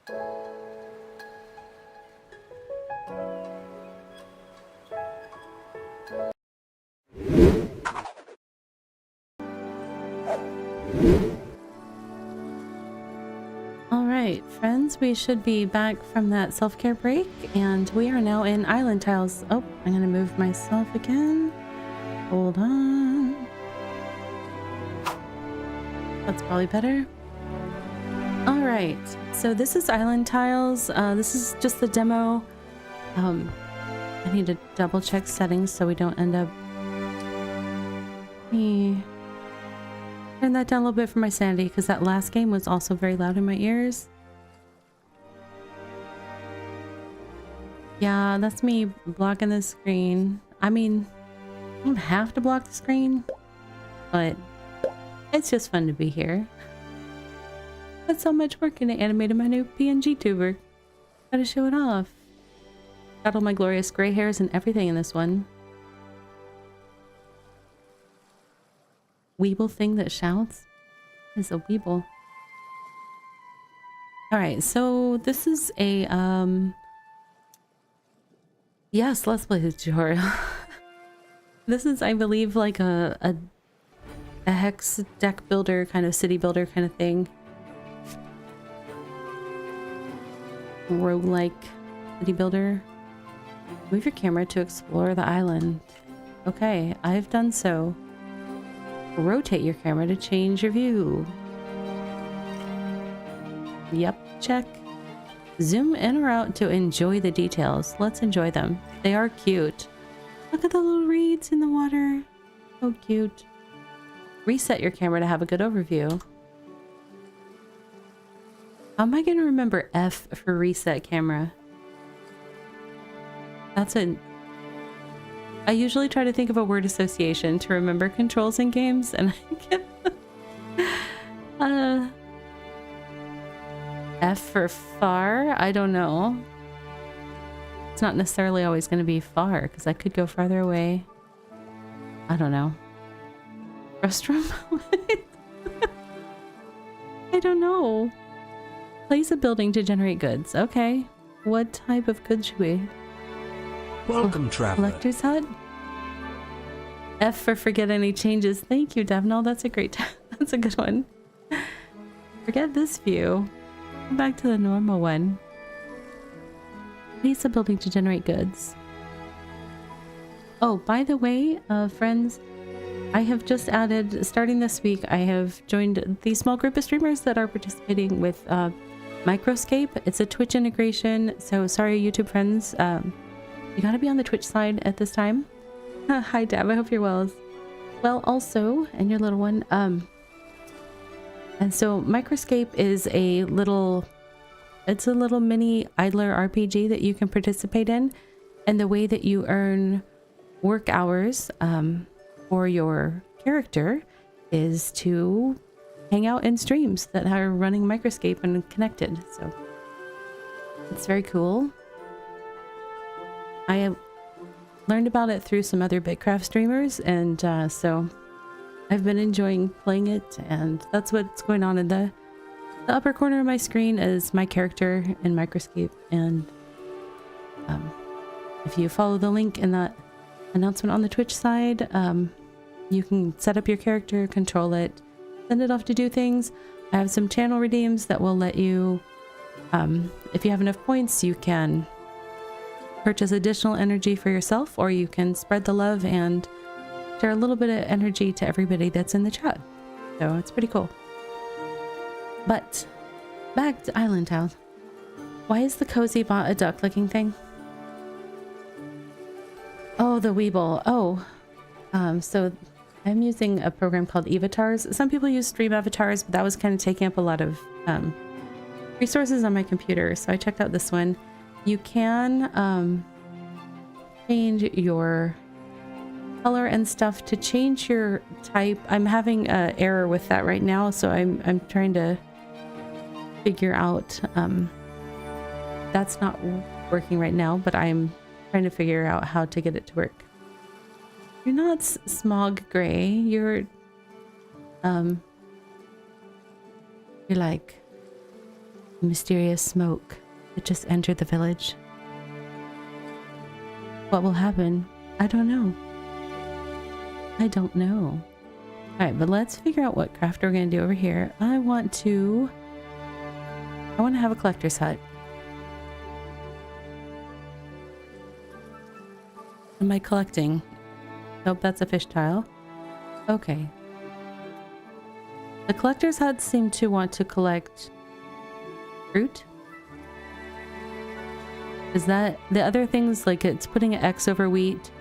Alright, friends, we should be back from that self-care break, and we are now in Islantiles. Oh, I'm gonna move myself again. Hold on. That's probably better. Alright, so this is Islantiles. This is just the demo. I need to double check settings so we don't end up... Turn that down a little bit for my sanity, because that last game was also very loud in my ears. Yeah, that's me blocking the screen. I mean, I don't have to block the screen, but it's just fun to be here. Put so much work into animating my new PNG tuber. Gotta show it off. Got all my glorious gray hairs and everything in this one. Weeble thing that shouts is a weeble. Alright, so this is a yes, let's play the tutorial. This is, I believe, like a hex deck builder, kind of city builder kind of thing. Roguelike city builder. Move your camera to explore the island. Okay, I've done so. Rotate your camera to change your view. Yep, check. Zoom in or out to enjoy the details. Let's enjoy them. They are cute. Look at the little reeds in the water. So cute. Reset your camera to have a good overview. How am I going to remember F for reset camera? That's it. I usually try to think of a word association to remember controls in games, and I get F for far? I don't know. It's not necessarily always going to be far, because I could go farther away. I don't know. Restroom? I don't know. Place a building to generate goods. Okay. What type of goods should we... Welcome, traveler. Collector's hut? F for forget any changes. Thank you, Devnal. That's a great... That's a good one. Forget this view. Go back to the normal one. Place a building to generate goods. Oh, by the way, friends, I have just added, starting this week, I have joined the small group of streamers that are participating with Microscape. It's a Twitch integration, so sorry, YouTube friends. You gotta be on the Twitch side at this time. Hi, Dab. I hope you're well also, and your little one. And so Microscape is a little... It's a little mini idler RPG that you can participate in. And the way that you earn work hours for your character is to hang out in streams that are running Microscape and connected. So it's very cool. I have learned about it through some other Bitcraft streamers, and so I've been enjoying playing it, and that's what's going on in the upper corner of my screen is my character in Microscape. And if you follow the link in that announcement on the Twitch side, you can set up your character, control it, send it off to do things. I have some channel redeems that will let you, if you have enough points, you can purchase additional energy for yourself, or you can spread the love and share a little bit of energy to everybody that's in the chat. So it's pretty cool. But back to Islantiles. Why is the cozy bot a duck looking thing? Oh, the Weeble. Oh, so I'm using a program called Avatars. Some people use Stream Avatars, but that was kind of taking up a lot of resources on my computer. So I checked out this one. You can change your color and stuff to change your type. I'm having an error with that right now, so I'm trying to figure out. That's not working right now, but I'm trying to figure out how to get it to work. You're not smog gray. You're like Mysterious smoke that just entered the village. What will happen? I don't know. I don't know. Alright, but let's figure out what craft we're going to do over here. I want to have a collector's hut. Am I collecting? Nope, that's a fish tile. Okay. The collector's huts seem to want to collect fruit. Is that the other things, like it's putting an X over wheat,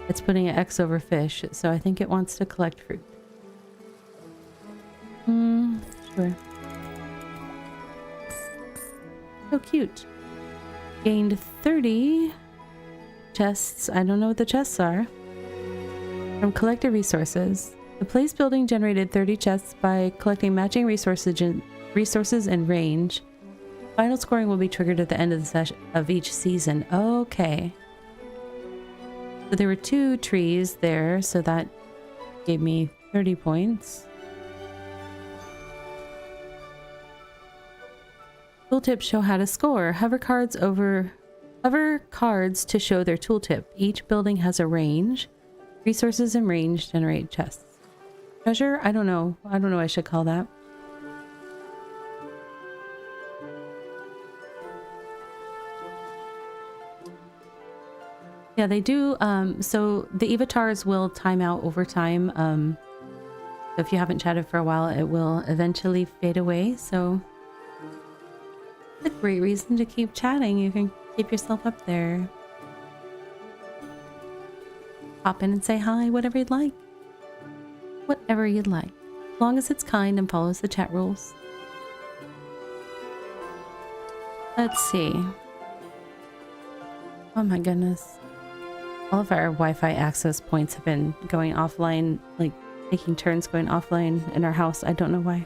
it's putting an X over fish, so I think it wants to collect fruit. Sure. So cute. Gained 30 chests. I don't know what the chests are. From collected resources. The place building generated 30 chests by collecting matching resources and range. Final scoring will be triggered at the end of of each season. Okay. So there were 2 trees there, so that gave me 30 points. Tooltips show how to score. Hover cards to show their tooltip. Each building has a range. Resources and range generate chests. Treasure? I don't know. I don't know what I should call that. Yeah, they do. So the avatars will time out over time. So if you haven't chatted for a while, it will eventually fade away. So it's a great reason to keep chatting. You can keep yourself up there. Pop in and say hi, whatever you'd like. Whatever you'd like. As long as it's kind and follows the chat rules. Let's see. Oh my goodness. All of our Wi-Fi access points have been going offline, like taking turns going offline in our house. I don't know why.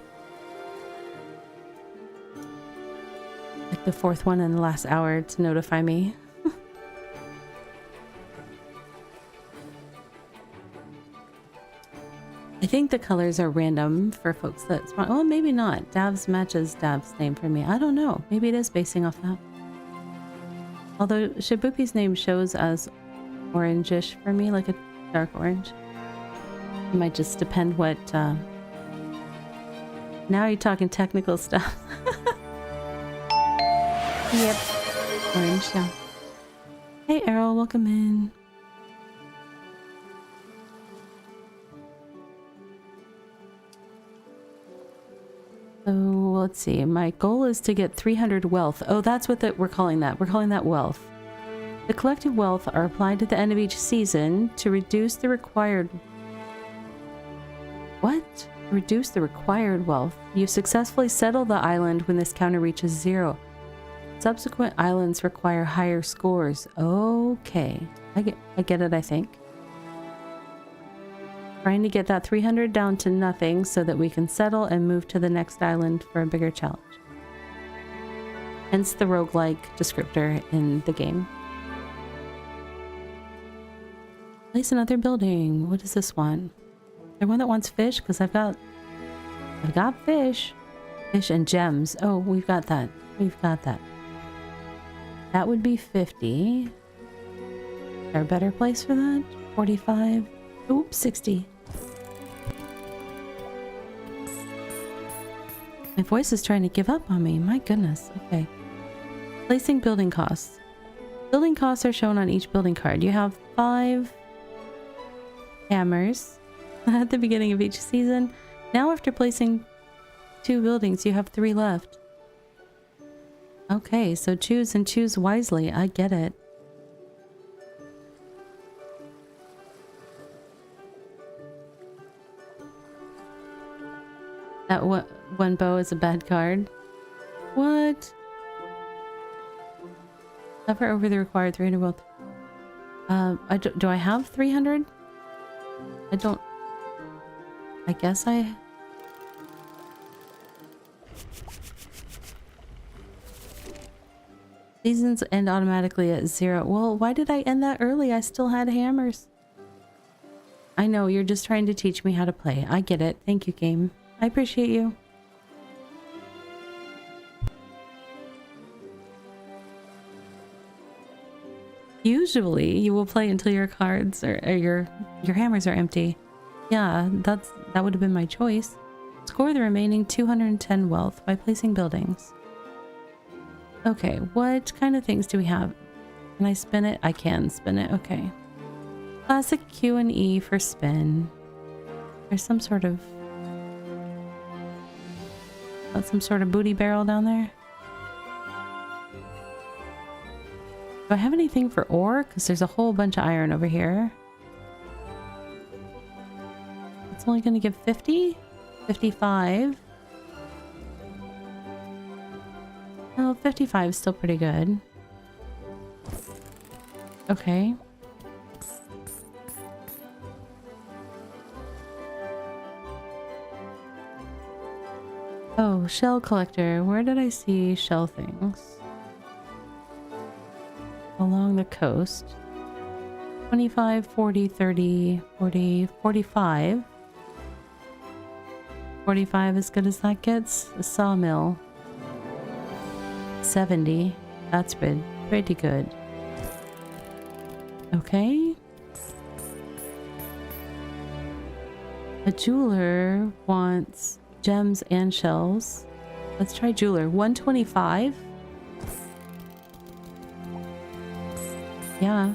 Like the 4th one in the last hour to notify me. I think the colors are random for folks that spawn. Well, maybe not. Davs matches Dav's name for me. I don't know. Maybe it is basing off that. Although Shibuki's name shows as orangish for me, like a dark orange. It might just depend what, Now you're talking technical stuff. Yep. Orange, yeah. Hey Errol, welcome in. So let's see. My goal is to get 300 wealth. Oh, that's what we're calling that. We're calling that wealth. The collective wealth are applied at the end of each season to reduce the required... What? Reduce the required wealth. You successfully settle the island when this counter reaches 0. Subsequent islands require higher scores. Okay. I get it, I think. Trying to get that 300 down to nothing so that we can settle and move to the next island for a bigger challenge. Hence the roguelike descriptor in the game. Place another building. What is this one? Is there one that wants fish? Because I've got fish. Fish and gems. Oh, we've got that. We've got that. That would be 50. Is there a better place for that? 45. Oops, 60. My voice is trying to give up on me. My goodness. Okay. Placing building costs. Building costs are shown on each building card. You have 5 hammers at the beginning of each season. Now after placing 2 buildings, you have 3 left. Okay, so choose and choose wisely. I get it. That one bow is a bad card. What? Hover over the required 300 wealth. Do I have 300? I don't. I guess I. Seasons end automatically at 0. Well, why did I end that early? I still had hammers. I know, you're just trying to teach me how to play. I get it. Thank you, game. I appreciate you. Usually, you will play until your cards or your hammers are empty. Yeah, that would have been my choice. Score the remaining 210 wealth by placing buildings. Okay, what kind of things do we have? Can I spin it? I can spin it. Okay. Classic Q and E for spin. There's some sort of... Got some sort of booty barrel down there. Do I have anything for ore? Because there's a whole bunch of iron over here. It's only going to give 50? 55? Oh, 55 is still pretty good. Okay. Oh, shell collector. Where did I see shell things? Along the coast. 25, 40, 30, 40, 45. 45 as good as that gets. A sawmill. 70. That's pretty good. Okay. A jeweler wants gems and shells. Let's try jeweler. 125. Yeah.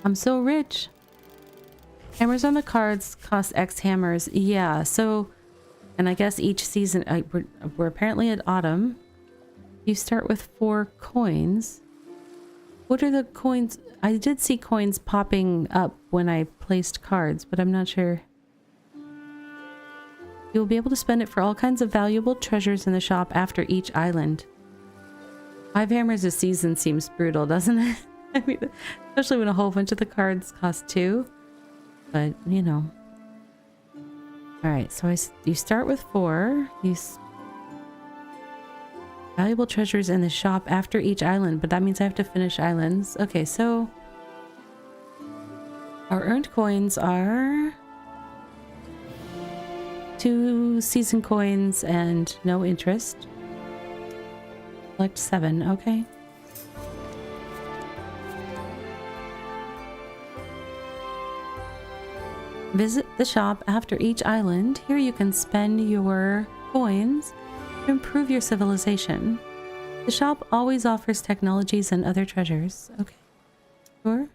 I'm so rich. Hammers on the cards cost X hammers. Yeah, so... And I guess each season... we're apparently at autumn. You start with 4 coins. What are the coins? I did see coins popping up when I placed cards, but I'm not sure. You will be able to spend it for all kinds of valuable treasures in the shop after each island. 5 hammers a season seems brutal, doesn't it? I mean, especially when a whole bunch of the cards cost 2. But, you know. Alright, so you start with 4. Valuable treasures in the shop after each island, but that means I have to finish islands. Okay, so... Our earned coins are... 2 season coins and no interest. Collect 7, okay. Visit the shop after each island. Here you can spend your coins to improve your civilization. The shop always offers technologies and other treasures. Okay. Sure.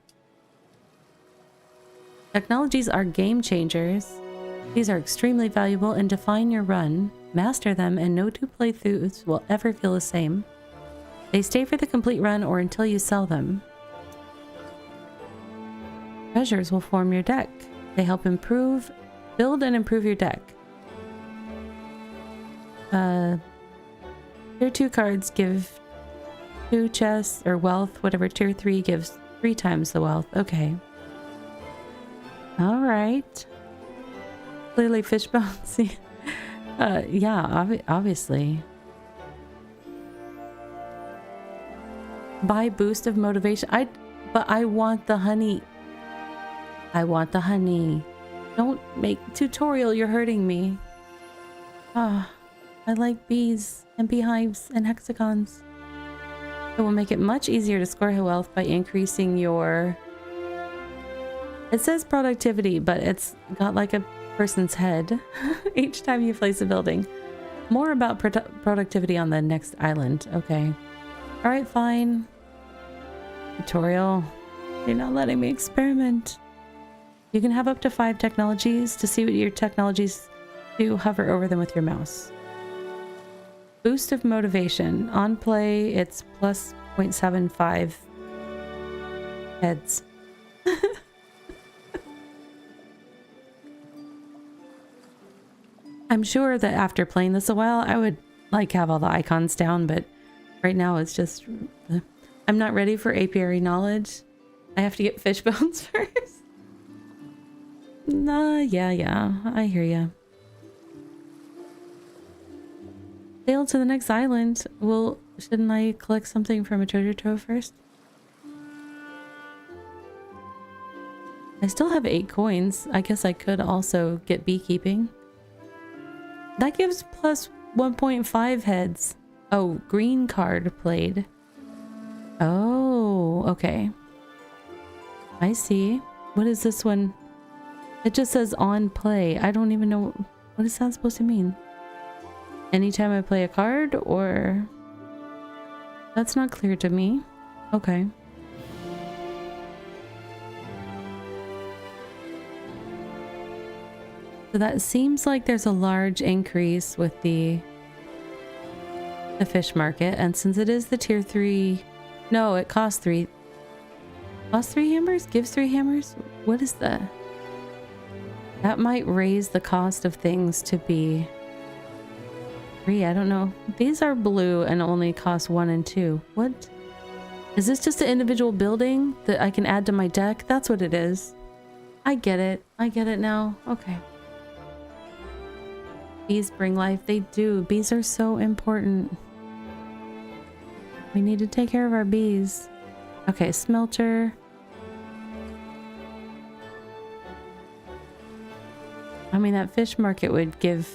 Technologies are game changers. These are extremely valuable and define your run. Master them and no 2 playthroughs will ever feel the same. They stay for the complete run or until you sell them. Treasures will form your deck. They help build and improve your deck. Tier 2 cards give 2 chests or wealth, whatever. Tier 3 gives 3 times the wealth. Okay. Alright. Clearly fish bones. Yeah, obviously. Buy boost of motivation. But I want the honey. I want the honey. Don't make tutorial, you're hurting me. Ah, I like bees and beehives and hexagons. It will make it much easier to score wealth by increasing your... It says productivity, but it's got like a person's head each time you place a building. More about productivity on the next island. Okay. Alright, fine. Tutorial. You're not letting me experiment. You can have up to 5 technologies. To see what your technologies do, hover over them with your mouse. Boost of motivation. On play, it's plus 0.75 heads. I'm sure that after playing this a while, I would like have all the icons down, but right now it's just... I'm not ready for apiary knowledge. I have to get fish bones first. Nah, yeah, I hear ya. Sail to the next island. Well, shouldn't I collect something from a treasure trove first? I still have 8 coins. I guess I could also get beekeeping. That gives plus 1.5 heads. Oh, green card played. Oh, okay. I see. What is this one? It just says on play. I don't even know. What is that supposed to mean? Anytime I play a card, or... That's not clear to me. Okay. So that seems like there's a large increase with the fish market, and since it is the tier 3... No, it costs 3... Costs 3 hammers? Gives 3 hammers? What is that? That might raise the cost of things to be 3. I don't know. These are blue and only cost 1 and 2. What? Is this just an individual building that I can add to my deck? That's what it is. I get it. I get it now. Okay. Bees bring life. They do. Bees are so important. We need to take care of our bees. Okay, smelter. I mean, that fish market would give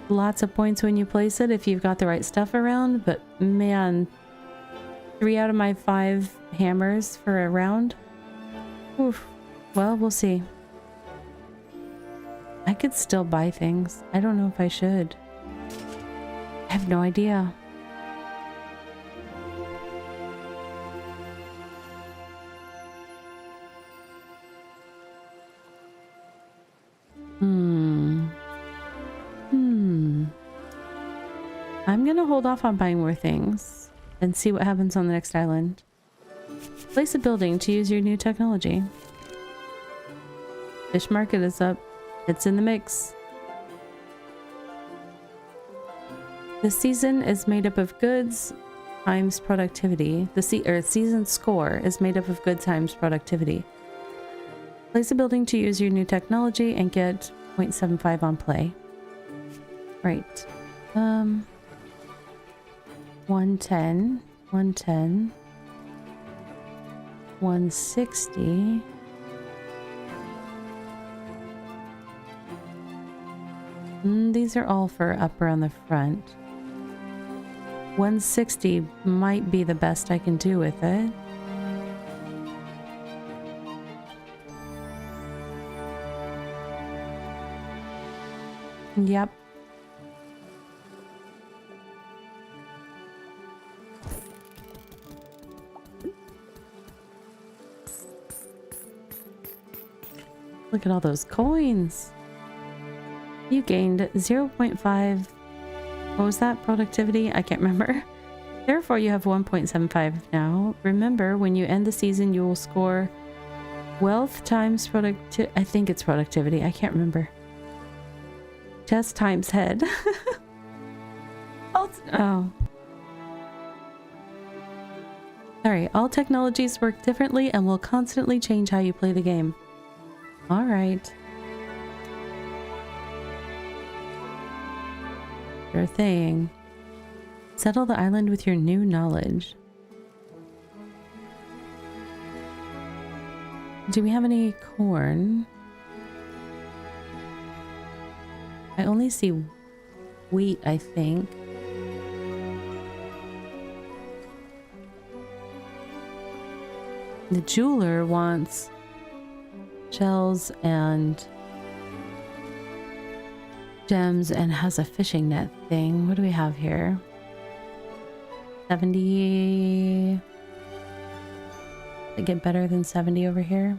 lots of points when you place it if you've got the right stuff around, but man, 3 out of my 5 hammers for a round. Oof. Well, we'll see. I could still buy things. I don't know if I should. I have no idea. I'm gonna hold off on buying more things and see what happens on the next island. Place a building to use your new technology. Fish market is up. It's in the mix. The season is made up of goods times productivity. The season score is made up of goods times productivity. Place a building to use your new technology and get 0.75 on play. Right. 110, 110, 160. These are all for up around the front. 160 might be the best I can do with it. Yep. Look at all those coins. You gained 0.5. What was that? Productivity? I can't remember. Therefore, you have 1.75 now. Remember, when you end the season, you will score wealth times productivity. I think it's productivity. I can't remember. Chest times head. Oh. Sorry, all technologies work differently and will constantly change how you play the game. Alright. Sure thing. Settle the island with your new knowledge. Do we have any corn? I only see wheat, I think. The jeweler wants shells and gems and has a fishing net thing. What do we have here? 70. I get better than 70 over here.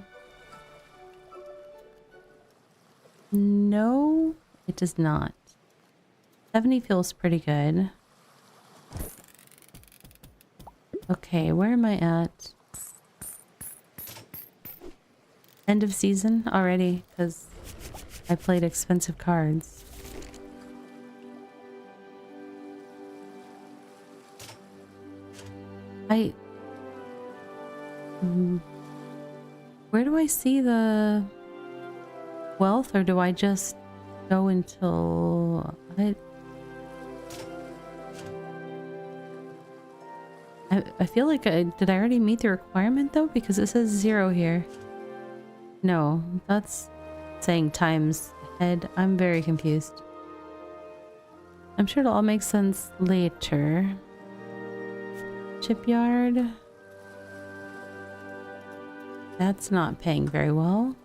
No, it does not. 70 feels pretty good. Okay, where am I at? End of season already, because I played expensive cards. Where do I see the wealth, or do I just go until I feel like did I already meet the requirement though? Because it says 0 here. No, that's saying times head. I'm very confused. I'm sure it'll all make sense later. Shipyard. That's not paying very well.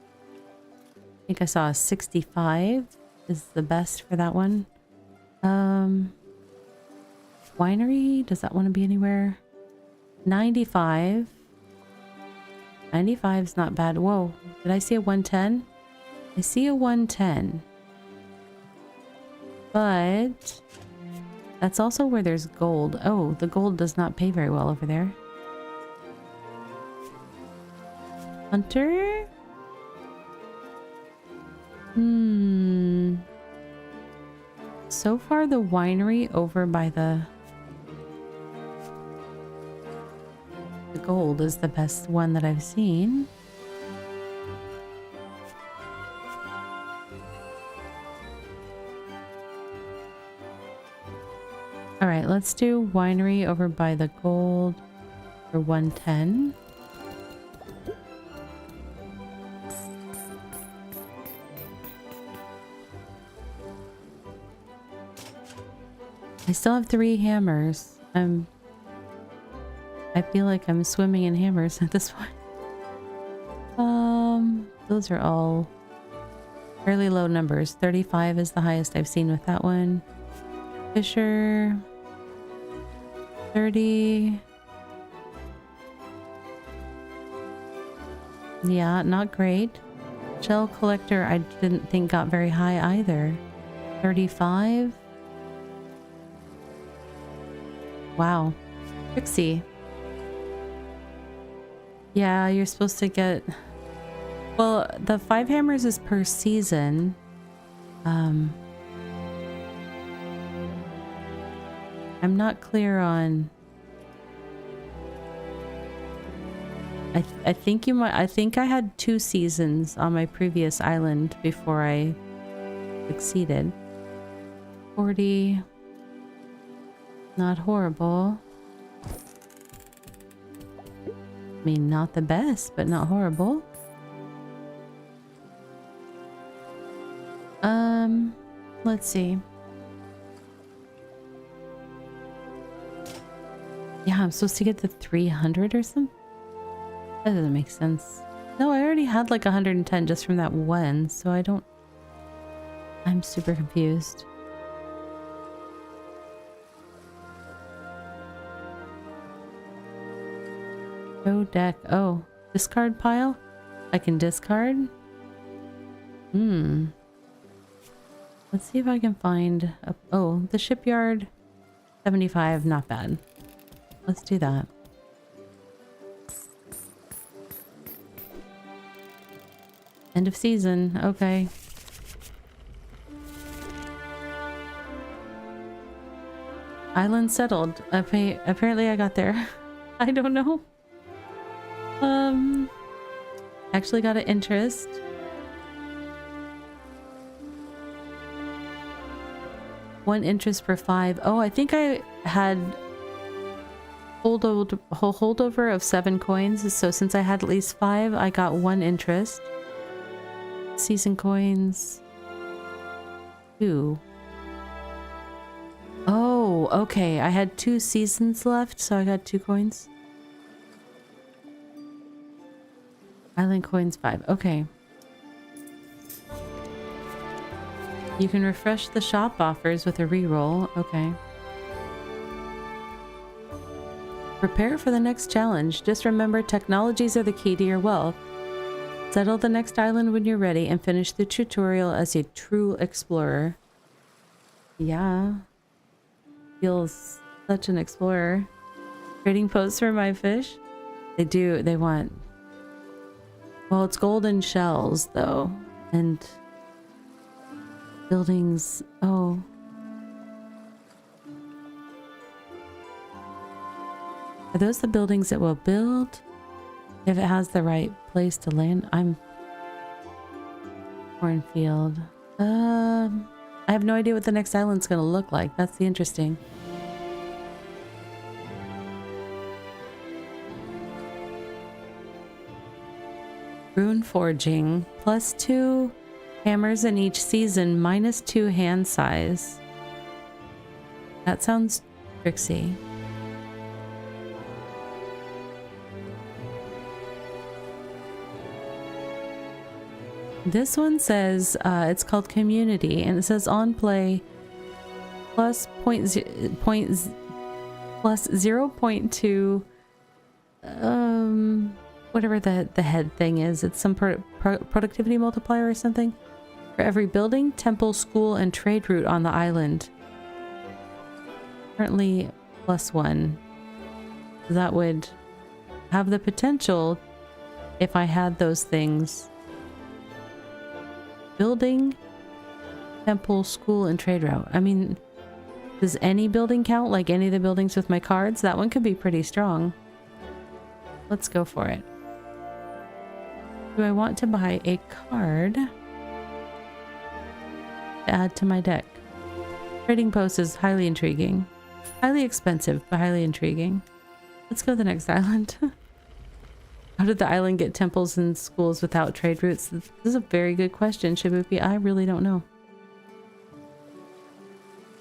I think I saw a 65 is the best for that one. Winery, does that want to be anywhere? 95. 95 is not bad. Whoa, did I see a 110? I see a 110. But that's also where there's gold. Oh, the gold does not pay very well over there. Hunter? So far the winery over by the gold is the best one that I've seen. All right, let's do winery over by the gold for 110. I still have 3 hammers. I feel like I'm swimming in hammers at this point. Those are all fairly low numbers. 35 is the highest I've seen with that one. Fisher, 30. Yeah, not great. Shell collector I didn't think got very high either. 35. Wow. Trixie. Yeah, you're supposed to get... Well, the 5 hammers is per season. I'm not clear on... I think you might... I think I had 2 seasons on my previous island before I succeeded. 40... Not horrible. I mean, not the best, but not horrible. Let's see. Yeah, I'm supposed to get to 300 or something? That doesn't make sense. No, I already had like 110 just from that one, so I don't... I'm super confused. Show deck. Oh, discard pile? I can discard? Let's see if I can find... Oh, the shipyard. 75, not bad. Let's do that. End of season. Okay. Island settled. Okay, apparently I got there. I don't know. Actually got an interest. One interest per 5. Oh, I think I had holdover of 7 coins. So since I had at least 5, I got 1 interest. Season coins. 2. Oh, okay. I had 2 seasons left, so I got 2 coins. Island coins 5. Okay. You can refresh the shop offers with a reroll. Okay. Prepare for the next challenge. Just remember, technologies are the key to your wealth. Settle the next island when you're ready and finish the tutorial as a true explorer. Yeah. Feels such an explorer. Trading posts for my fish? They do. They want... Well, it's golden shells, though. And... buildings... Oh. Are those the buildings that we'll build? If it has the right place to land? I'm... Cornfield. I have no idea what the next island's gonna look like. That's the interesting. Rune forging. +2 hammers in each season. -2 hand size. That sounds tricksy. This one says it's called Community, and it says on play plus plus 0.2 whatever the head thing is. It's some productivity multiplier or something for every building, temple, school, and trade route on the island. Currently +1. That would have the potential, if I had those things, building, temple, school, and trade route. I mean, does any building count, like any of the buildings with my cards? That one could be pretty strong. Let's go for it. Do I want to buy a card to add to my deck? Trading post is highly intriguing. Highly expensive, but highly intriguing. Let's go to the next island. How did the island get temples and schools without trade routes? This is a very good question, Shibupi. I really don't know.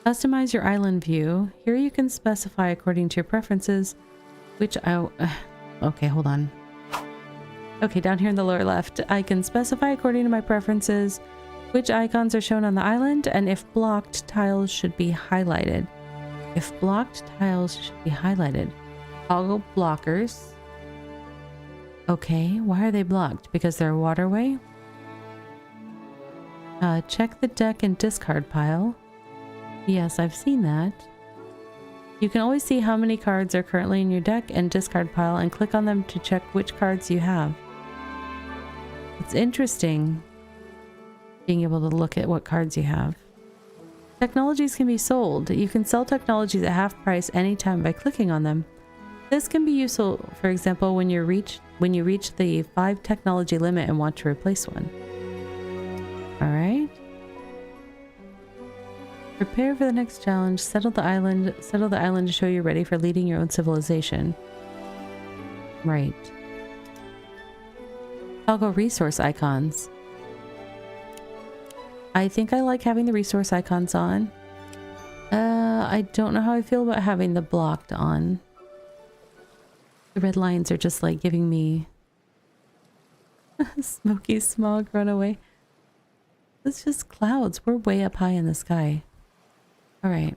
Customize your island view. Here you can specify according to your preferences, which okay, hold on. Okay, down here in the lower left, I can specify according to my preferences which icons are shown on the island, and if blocked, tiles should be highlighted. If blocked, tiles should be highlighted. Toggle blockers. Okay, why are they blocked? Because they're a waterway? Check the deck and discard pile. Yes, I've seen that. You can always see how many cards are currently in your deck and discard pile and click on them to check which cards you have. It's interesting being able to look at what cards you have. Technologies can be sold. You can sell technologies at half price anytime by clicking on them. This can be useful, for example, when you reach the 5 technology limit and want to replace one. Alright. Prepare for the next challenge. Settle the island to show you're ready for leading your own civilization. Right. Toggle resource icons. I think I like having the resource icons on. I don't know how I feel about having the blocked on. The red lines are just like giving me smoky smog runaway. It's just clouds. We're way up high in the sky. All right.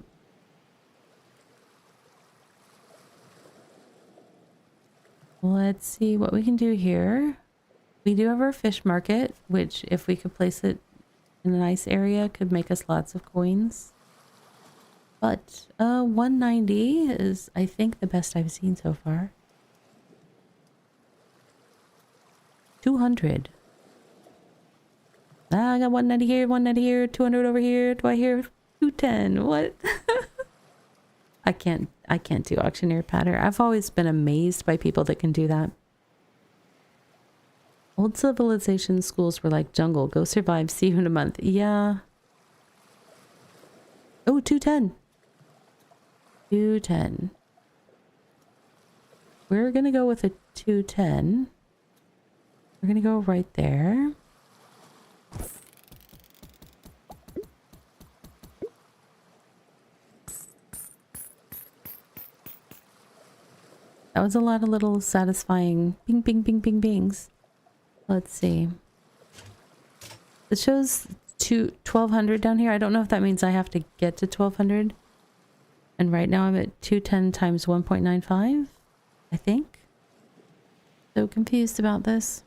Let's see what we can do here. We do have our fish market, which if we could place it in a nice area could make us lots of coins. But 190 is, I think, the best I've seen so far. 200. I got 190 here, 190 here, 200 over here. Do I hear 210? What? I can't do auctioneer patter. I've always been amazed by people that can do that. Old civilization schools were like jungle. Go survive. See you in a month. Yeah. Oh, 210. 210. We're going to go with a 210. We're going to go right there. That was a lot of little satisfying bing, bing, bing, bing, bings. Let's see. It shows 1200 down here. I don't know if that means I have to get to 1200. And right now I'm at 210 times 1.95, I think. So confused about this.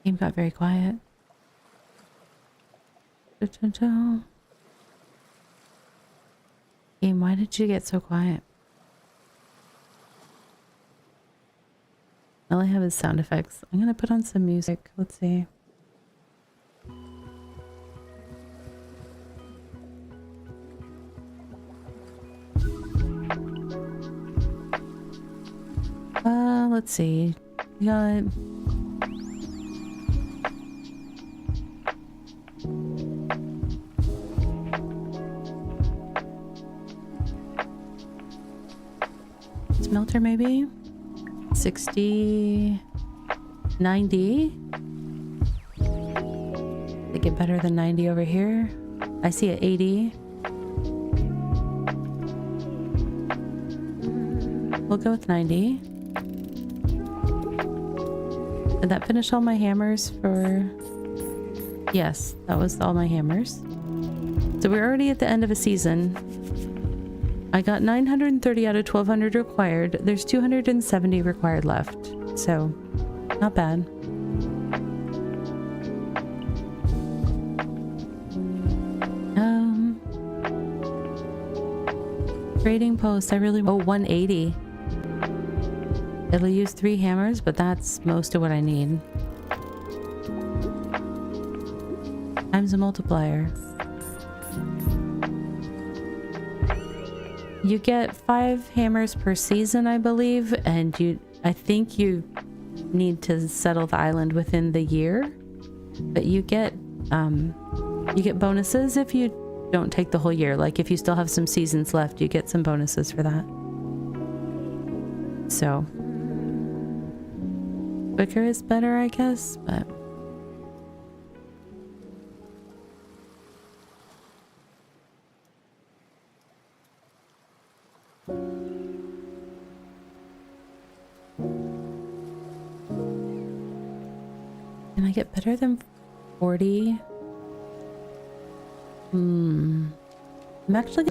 Game got very quiet. Game, why did you get so quiet? All I have is sound effects. I'm gonna put on some music. Let's see. Let's see. We got smelter maybe? 60, 90. They get better than 90 over here. I see an 80. We'll go with 90. Did that finish all my hammers for... Yes, that was all my hammers. So we're already at the end of a season. I got 930 out of 1200 required. There's 270 required left. So, not bad. Trading post, I really... Oh, 180. It'll use 3 hammers, but that's most of what I need. Times a multiplier. You get 5 hammers per season, I believe, and I think you need to settle the island within the year. But you get bonuses if you don't take the whole year. Like if you still have some seasons left, you get some bonuses for that. So quicker is better, I guess, but can I get better than 40? I'm actually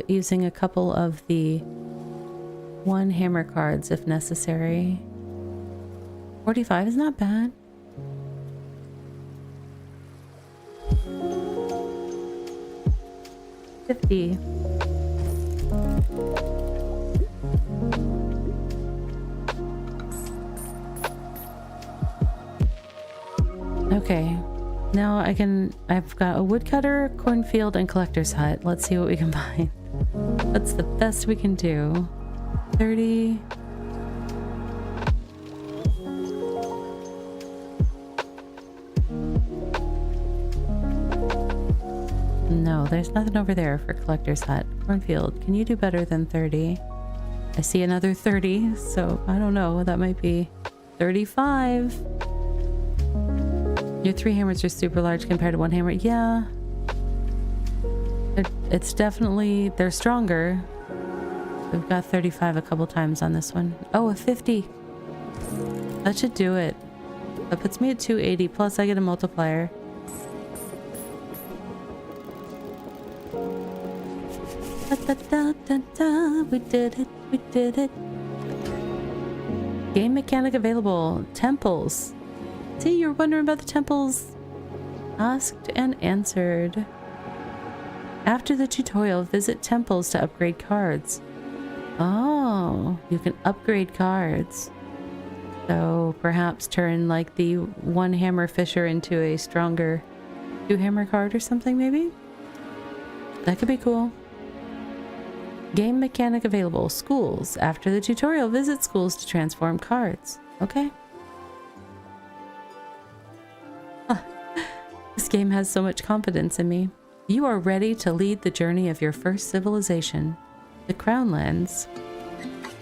using a couple of the 1 hammer cards if necessary. 45 is not bad. $50. Okay. Now I've got a woodcutter, cornfield, and collector's hut. Let's see what we can find. What's the best we can do? 30. No, there's nothing over there for collector's hut. Cornfield, can you do better than 30? I see another 30, so I don't know. That might be 35. Your 3 hammers are super large compared to 1 hammer. Yeah. It's definitely... They're stronger. We've got 35 a couple times on this one. Oh, a 50. That should do it. That puts me at 280. Plus I get a multiplier. Da, da, da, da. We did it. We did it. Game mechanic available. Temples. See, you're wondering about the temples. Asked and answered. After the tutorial, visit temples to upgrade cards. Oh, you can upgrade cards. So perhaps turn like the 1 hammer fisher into a stronger 2 hammer card or something maybe? That could be cool. Game mechanic available. Schools. After the tutorial, visit schools to transform cards. Okay. This game has so much confidence in me. You are ready to lead the journey of your first civilization, the Crownlands.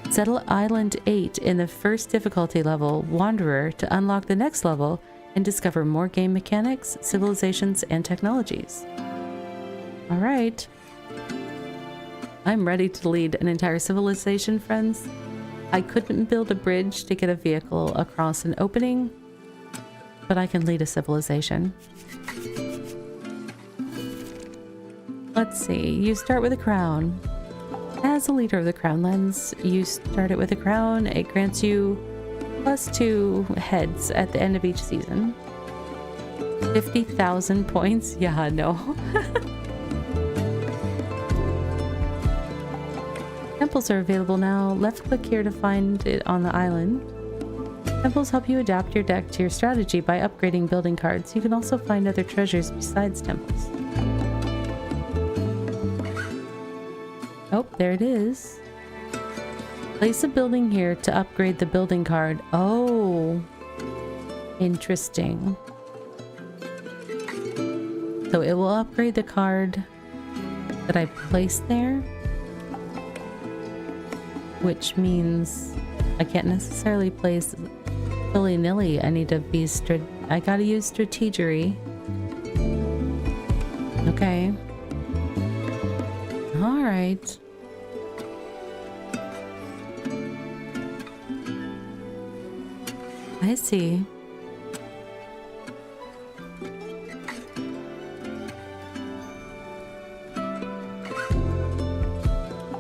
Settle Island 8 in the first difficulty level, Wanderer, to unlock the next level and discover more game mechanics, civilizations, and technologies. Alright. I'm ready to lead an entire civilization, friends. I couldn't build a bridge to get a vehicle across an opening, but I can lead a civilization. Let's see, you start with a crown. As a leader of the Crownlands, you start it with a crown. It grants you +2 heads at the end of each season. 50,000 points? Yeah, no. Temples are available now. Left click here to find it on the island. Temples help you adapt your deck to your strategy by upgrading building cards. You can also find other treasures besides temples. Oh, there it is. Place a building here to upgrade the building card. Oh, interesting. So it will upgrade the card that I placed there, which means I can't necessarily place willy-nilly. I need to be I gotta use strategery. Okay. All right. I see.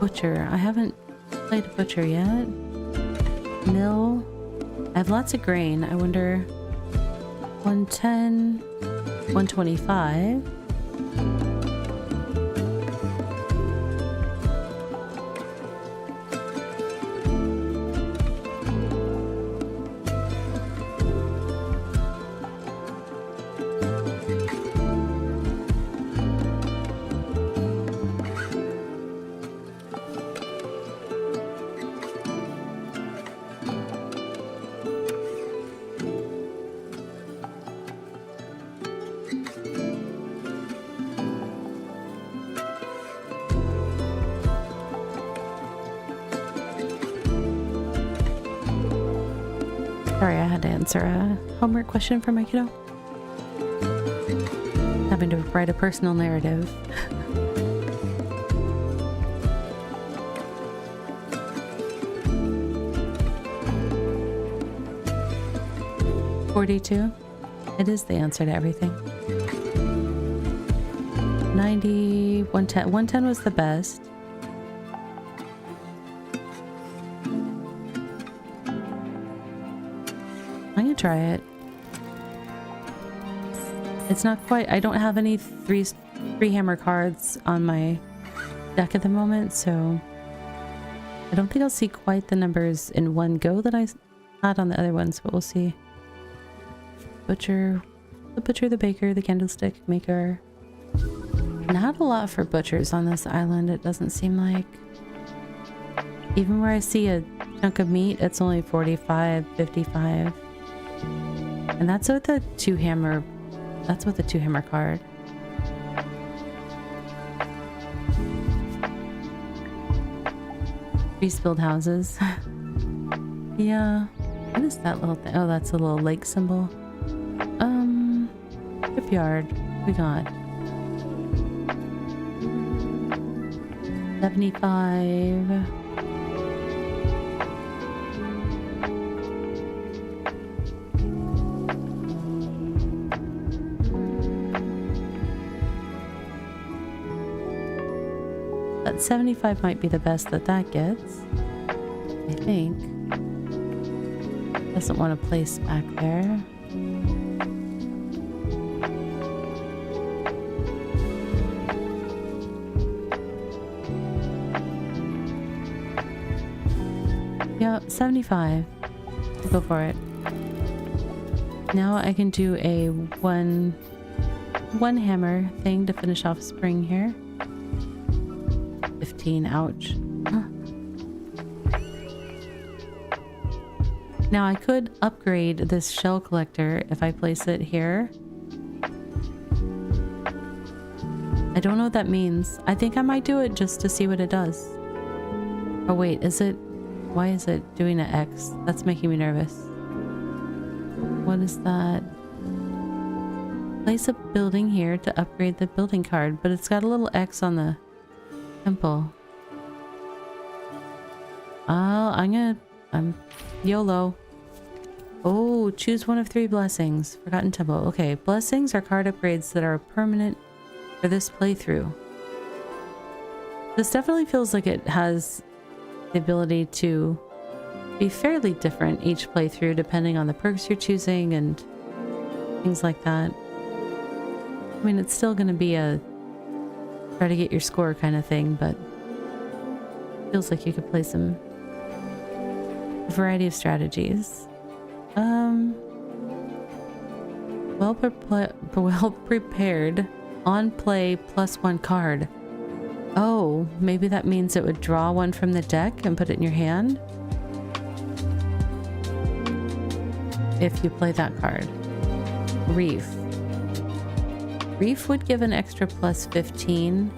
Butcher. I haven't played Butcher yet. Mill. I have lots of grain. I wonder... 110... 125... Sorry, I had to answer a homework question for my kiddo. Having to write a personal narrative. $42. It is the answer to everything. 90, 110. 110 was the best. I'm gonna try it. It's not quite... I don't have any three hammer cards on my deck at the moment, so I don't think I'll see quite the numbers in one go that I had on the other ones, but we'll see. Butcher, the baker, the candlestick maker. Not a lot for butchers on this island, it doesn't seem like. Even where I see a chunk of meat, it's only 45, 55. And that's with the two hammer. That's with the two hammer card. Priest build houses. Yeah. What is that little thing? Oh, that's a little lake symbol. Shipyard. We got 75. That 75 might be the best that gets. I think. Doesn't want to place back there. Yeah, 75. Go for it. Now I can do a one hammer thing to finish off spring here. 15, ouch. Huh. Now I could upgrade this shell collector if I place it here. I don't know what that means. I think I might do it just to see what it does. Oh wait, is it... Why is it doing an X? That's making me nervous. What is that? Place a building here to upgrade the building card, but it's got a little X on the temple. I'm YOLO. Oh, choose one of 3 blessings. Forgotten temple. Okay, blessings are card upgrades that are permanent for this playthrough. This definitely feels like it has the ability to be fairly different each playthrough depending on the perks you're choosing and things like that. I mean, it's still going to be a try to get your score kind of thing, but feels like you could play a variety of strategies. Well prepared on play +1 card. Oh, maybe that means it would draw one from the deck and put it in your hand? If you play that card. Reef. Reef would give an extra +15.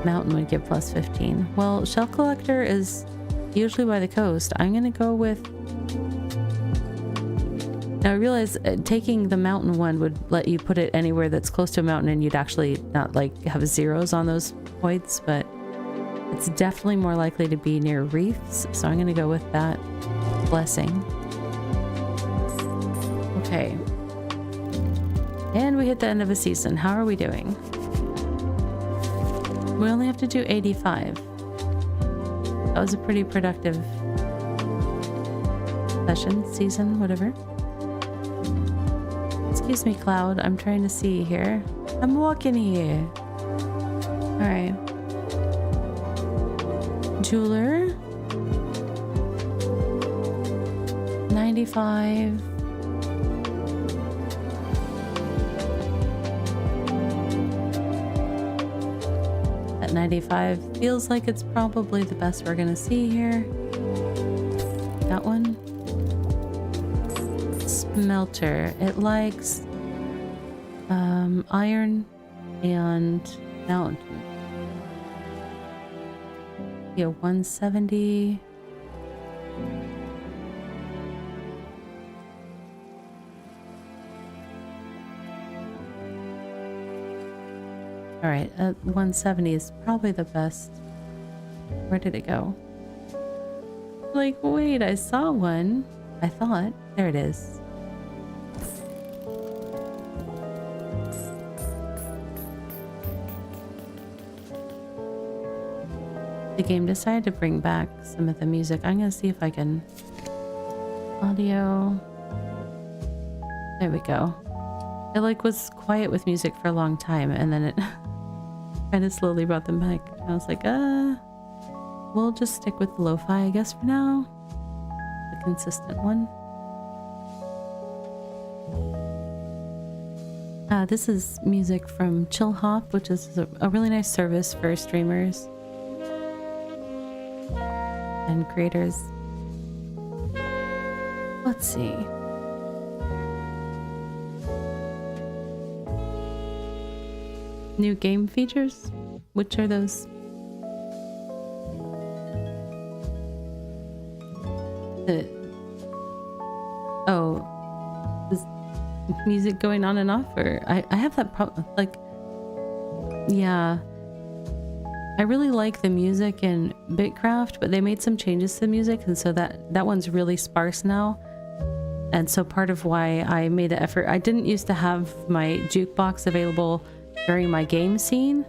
Mountain would give +15. Well, Shell Collector is usually by the coast. I'm going to go with... Now I realize taking the mountain one would let you put it anywhere that's close to a mountain and you'd actually not like have zeros on those points, but it's definitely more likely to be near reefs, so I'm going to go with that blessing. Okay. And we hit the end of a season. How are we doing? We only have to do 85. That was a pretty productive season, whatever. Excuse me, Cloud. I'm trying to see here. I'm walking here. Alright. Jeweler. 95. At 95 feels like it's probably the best we're gonna see here. That one. Smelter. It likes iron and mountain. Yeah, 170. All right, 170 is probably the best. Where did it go? Like, wait, I saw one. I thought. There it is. The game decided to bring back some of the music. I'm gonna see if I can... Audio. There we go. It like was quiet with music for a long time, and then it kind of slowly brought them back. I was like, we'll just stick with the lo-fi, I guess, for now. The consistent one. This is music from Chill Hop, which is a really nice service for streamers and creators. Let's see. New game features? Which are those? Is music going on and off? Or I have that problem. Like, yeah. I really like the music in Bitcraft, but they made some changes to the music, and so that one's really sparse now. And so part of why I made the effort, I didn't used to have my jukebox available during my game scene.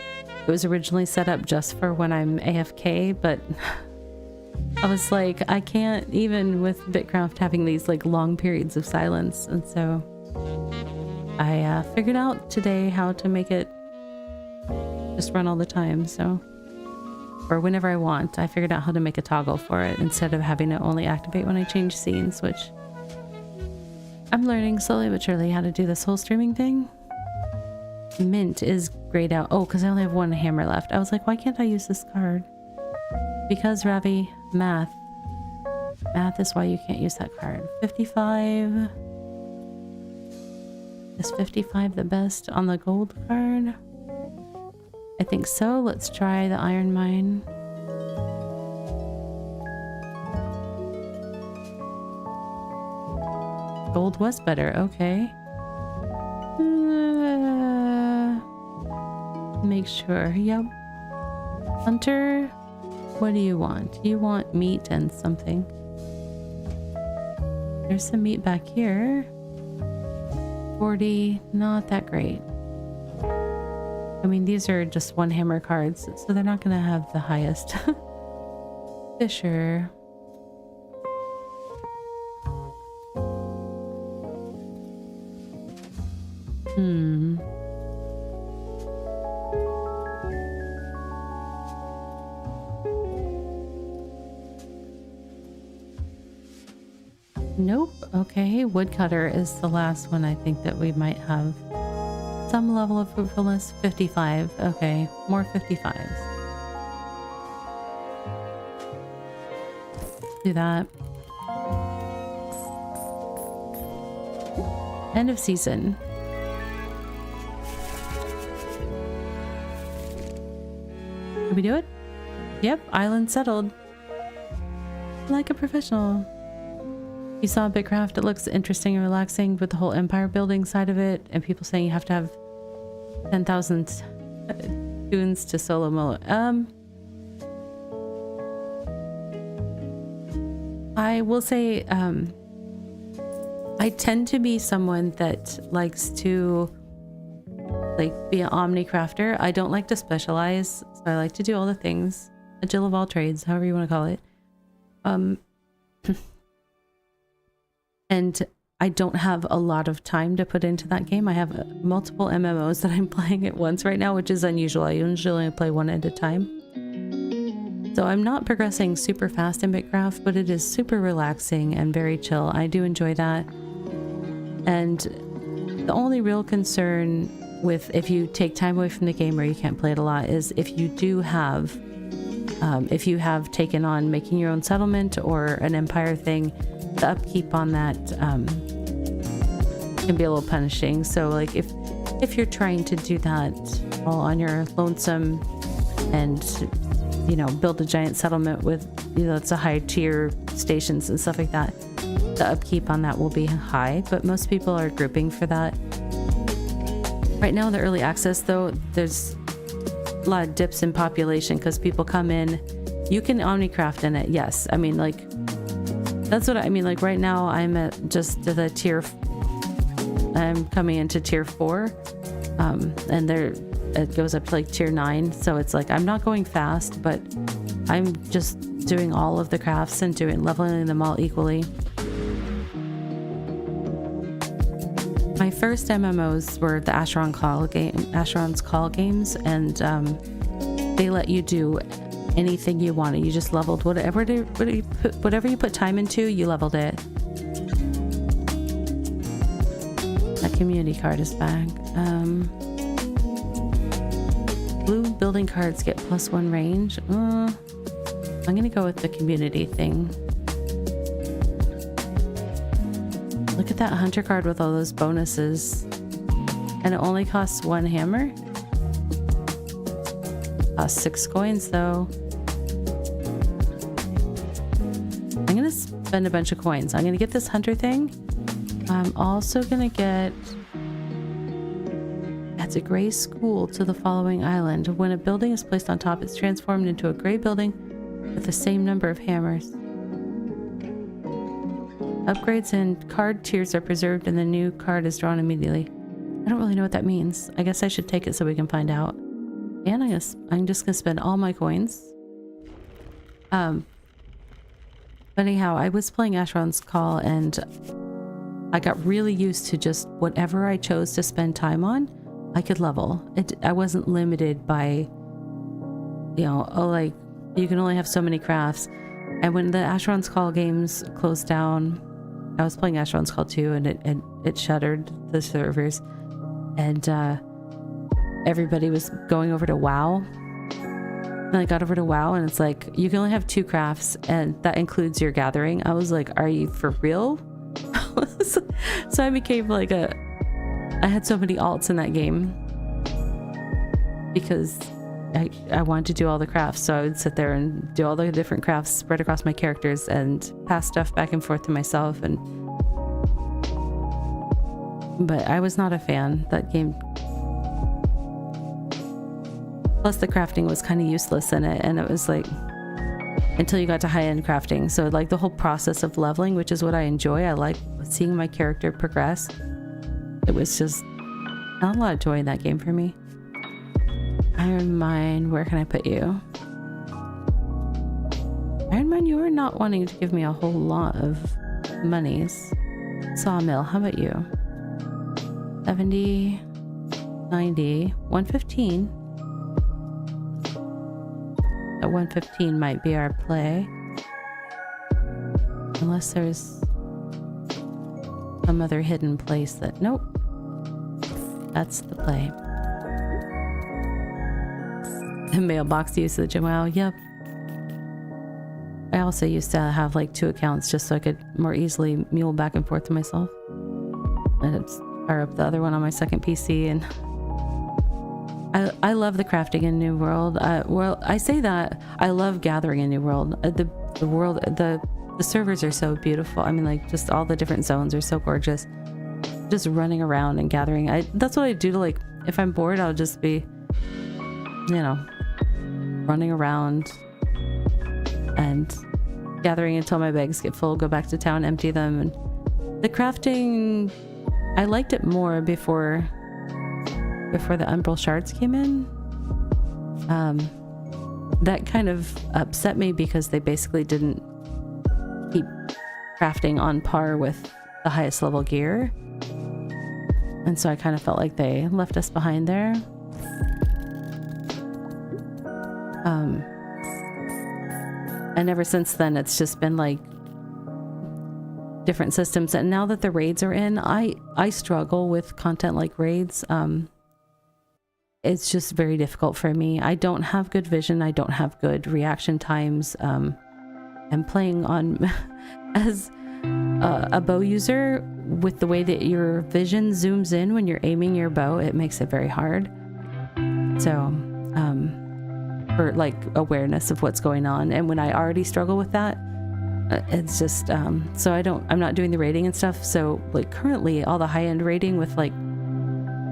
It was originally set up just for when I'm AFK, but I was like, I can't, even with Bitcraft having these like long periods of silence. And so I figured out today how to make it just run all the time. So, or whenever I want, I figured out how to make a toggle for it instead of having to only activate when I change scenes, which I'm learning slowly but surely how to do this whole streaming thing. Mint is grayed out. Oh, because I only have one hammer left. I was like, why can't I use this card? Because, Ravi, math. Math is why you can't use that card. 55. Is 55 the best on the gold card? I think so. Let's try the iron mine. Gold was better. Okay. Make sure. Yep. Hunter, what do you want? You want meat and something. There's some meat back here. 40, not that great. I mean, these are just one hammer cards, so they're not going to have the highest. Fisher. Nope. Okay, woodcutter is the last one I think that we might have some level of fruitfulness. 55. Okay, more 55s. Do that. End of season. Did we do it? Yep, island settled. Like a professional. You saw Bitcraft, it looks interesting and relaxing with the whole empire building side of it, and people saying you have to have 10,000 tunes to solo Molo. I will say, I tend to be someone that likes to like be an omni crafter. I don't like to specialize, so I like to do all the things. a Jill of all trades, however you want to call it. And I don't have a lot of time to put into that game. I have multiple MMOs that I'm playing at once right now, which is unusual. I usually only play one at a time. So I'm not progressing super fast in Bitcraft, but it is super relaxing and very chill. I do enjoy that. And the only real concern with if you take time away from the game or you can't play it a lot is if you do have, if you have taken on making your own settlement or an empire thing, the upkeep on that can be a little punishing. So like if you're trying to do that all on your lonesome and you know build a giant settlement with it's a high tier stations and stuff like that, the upkeep on that will be high, but most people are grouping for that. Right now, the early access though, there's a lot of dips in population because people come in. You can omnicraft in it, yes. I mean, like, that's what I mean. Like right now, I'm at just the tier. I'm coming into tier 4, and there it goes up to like tier 9. So it's like I'm not going fast, but I'm just doing all of the crafts and leveling them all equally. My first MMOs were the Asheron's Call games, and they let you do anything you wanted. You just leveled whatever you put time into, you leveled it. That community card is back. Blue building cards get +1 range. I'm gonna go with the community thing. Look at that hunter card with all those bonuses. And it only costs 1 hammer. Costs 6 coins though. I'm gonna spend a bunch of coins. I'm gonna get this hunter thing. I'm also gonna get... Adds a gray school to the following island. When a building is placed on top, it's transformed into a gray building with the same number of hammers. Upgrades and card tiers are preserved and the new card is drawn immediately. I don't really know what that means. I guess I should take it so we can find out. And I'm just gonna spend all my coins. But anyhow, I was playing Asheron's Call and I got really used to just whatever I chose to spend time on, I could level. I wasn't limited by, like you can only have so many crafts. And when the Asheron's Call games closed down, I was playing Asheron's Call 2 and it shuttered the servers, and everybody was going over to WoW. And I got over to WoW and it's like you can only have 2 crafts and that includes your gathering. I was like, are you for real? So I became like I had so many alts in that game because I wanted to do all the crafts, so I would sit there and do all the different crafts spread across my characters and pass stuff back and forth to myself. But I was not a fan. That game, plus the crafting was kind of useless in it, and it was like until you got to high-end crafting. So like the whole process of leveling, which is what I enjoy. I like seeing my character progress. It was just not a lot of joy in that game for me. Iron Mine, where can I put you? Iron Mine, you are not wanting to give me a whole lot of monies. Sawmill, how about you? 70, 90, 115. At 115 might be our play. Unless there's some other hidden place that... Nope. That's the play. The mailbox usage. Wow, yep. I also used to have like 2 accounts just so I could more easily mule back and forth to myself. And it's fire up the other one on my second PC. And I love the crafting in New World. Well, I say that I love gathering in New World. The servers are so beautiful. I mean, like just all the different zones are so gorgeous. Just running around and gathering. That's what I do to like, if I'm bored, I'll just be, running around and gathering until my bags get full, go back to town, empty them. And the crafting, I liked it more before the Umbral Shards came in. that kind of upset me because they basically didn't keep crafting on par with the highest level gear. And so I kind of felt like they left us behind there. And ever since then, it's just been like different systems. And now that the raids are in, I struggle with content like raids. It's just very difficult for me. I don't have good vision. I don't have good reaction times. And playing on as a bow user, with the way that your vision zooms in when you're aiming your bow, it makes it very hard. So, for like awareness of what's going on. And when I already struggle with that, it's just, so I'm not doing the rating and stuff. So like currently all the high-end rating with like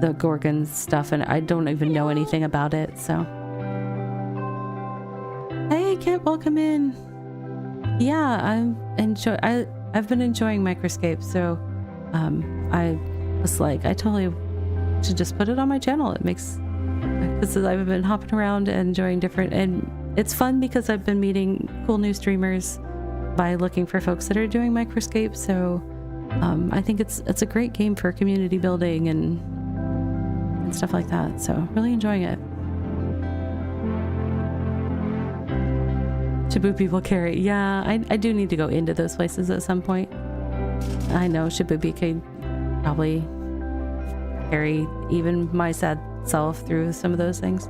the Gorgon stuff, and I don't even know anything about it. So, hey, Kent, welcome in. Yeah, I've been enjoying Microscape. So, I was like, I totally should just put it on my channel. It makes, because I've been hopping around and enjoying different, and it's fun because I've been meeting cool new streamers by looking for folks that are doing Microscape. So I think it's a great game for community building and stuff like that. So really enjoying it. Shibu people carry. Yeah, I do need to go into those places at some point. I know Shibubi could probably carry even my sad self through some of those things.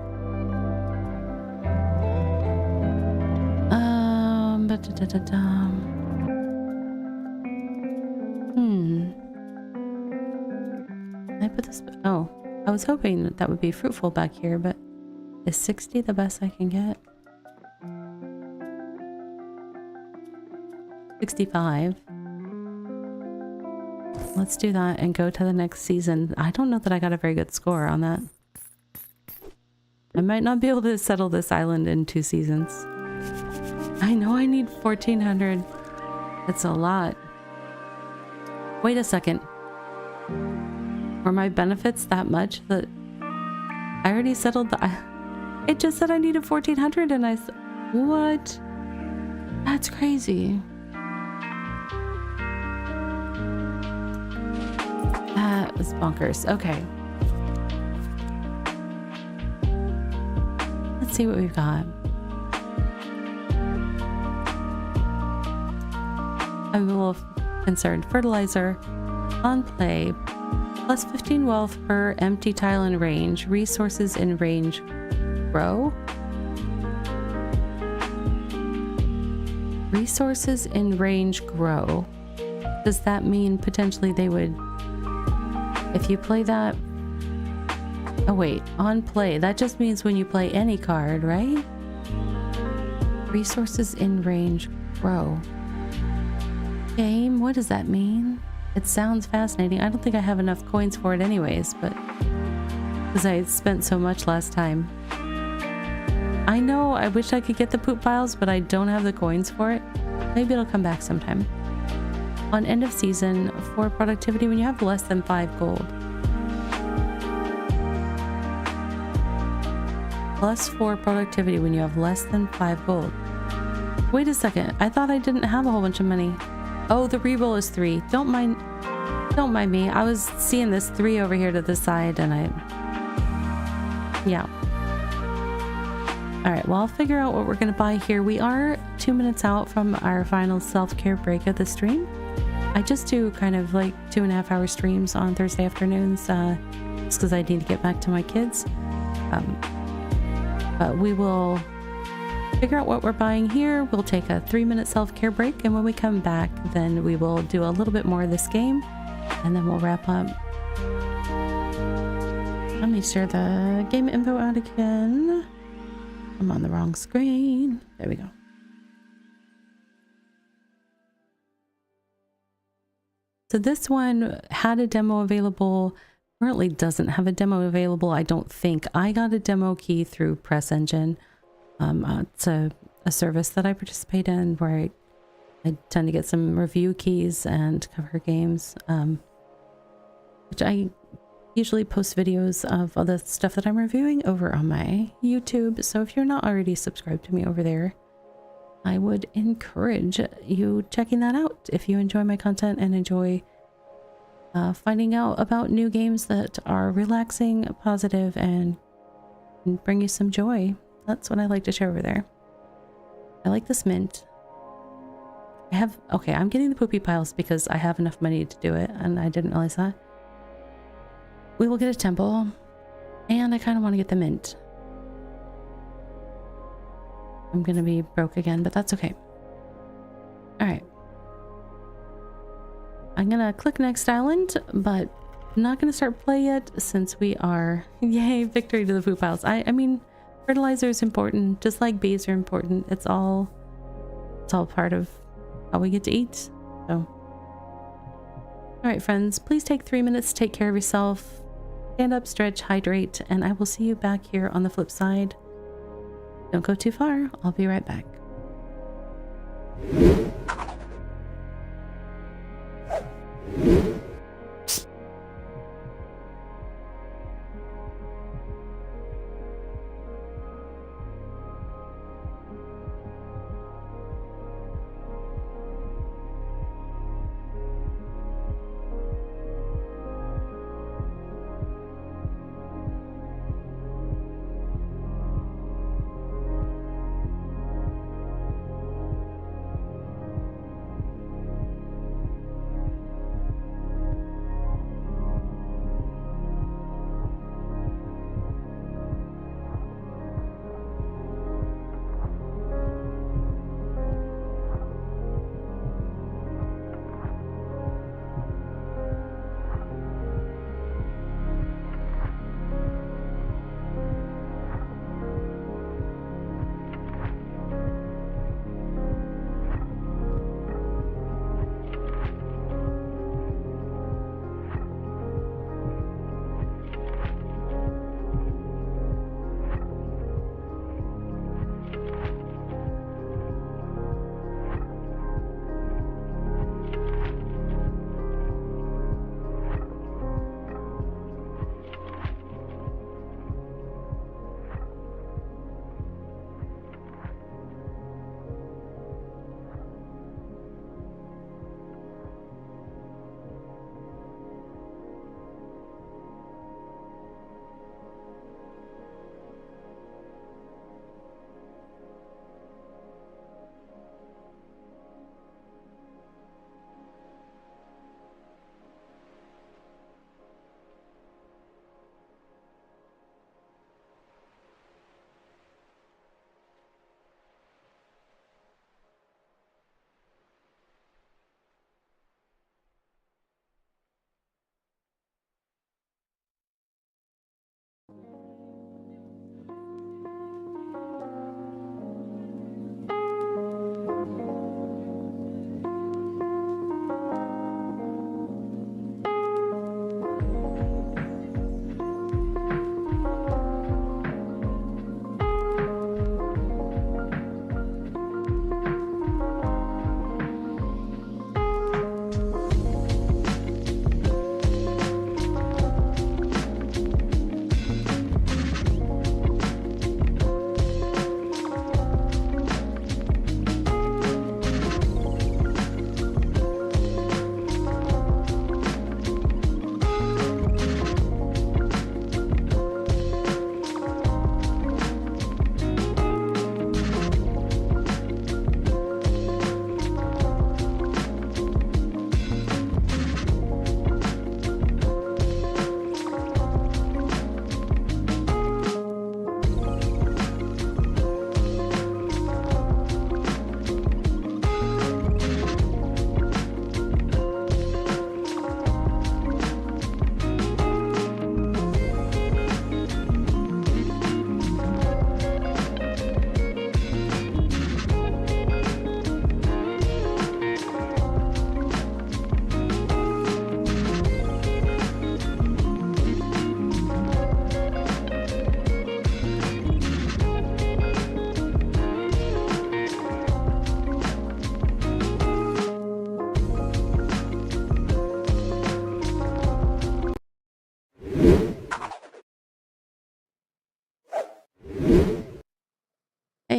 I put this. Oh, I was hoping that would be fruitful back here, but is 60 the best I can get? 65. Let's do that and go to the next season. I don't know that I got a very good score on that. I might not be able to settle this island in 2 seasons. I know I need 1400. It's a lot. Wait a second. Were my benefits that much that I already settled the... It just said I needed 1400 and I... What? That's crazy. That was bonkers. Okay. Let's see what we've got. I'm a little concerned. Fertilizer on play. Plus 15 wealth per empty tile in range. Resources in range grow. Resources in range grow. Does that mean potentially they would... If you play that... Oh wait, on play. That just means when you play any card, right? Resources in range grow. Game, what does that mean? It sounds fascinating. I don't think I have enough coins for it anyways, but... Because I spent so much last time. I know, I wish I could get the poop files, but I don't have the coins for it. Maybe it'll come back sometime. On end of season, for productivity when you have less than 5 gold. Plus 4 productivity when you have less than 5 gold. Wait a second, I thought I didn't have a whole bunch of money. Oh, the reroll is 3. Don't mind me. I was seeing this 3 over here to the side and yeah. All right, well, I'll figure out what we're going to buy here. We are 2 minutes out from our final self-care break of the stream. I just do kind of like 2.5 hour streams on Thursday afternoons, just because I need to get back to my kids. But we will figure out what we're buying here. We'll take a 3-minute self-care break, and when we come back, then we will do a little bit more of this game, and then we'll wrap up. Let me share the game info out again. I'm on the wrong screen. There we go. So this one had a demo available, currently doesn't have a demo available. I don't think. I got a demo key through Press Engine. It's a service that I participate in where I tend to get some review keys and cover games, which I usually post videos of all the stuff that I'm reviewing over on my YouTube. So if you're not already subscribed to me over there, I would encourage you checking that out if you enjoy my content and enjoy finding out about new games that are relaxing, positive, and bring you some joy. That's what I like to share over there. I like this mint. Okay, I'm getting the poopy piles because I have enough money to do it, and I didn't realize that. We will get a temple, and I kind of want to get the mint. I'm gonna be broke again, but that's okay. Alright. I'm gonna click next island, but I'm not gonna start play yet since we are... Yay, victory to the poop piles. I mean, fertilizer is important, just like bees are important. It's all part of how we get to eat. So, alright friends, please take 3 minutes to take care of yourself. Stand up, stretch, hydrate, and I will see you back here on the flip side. Don't go too far. I'll be right back.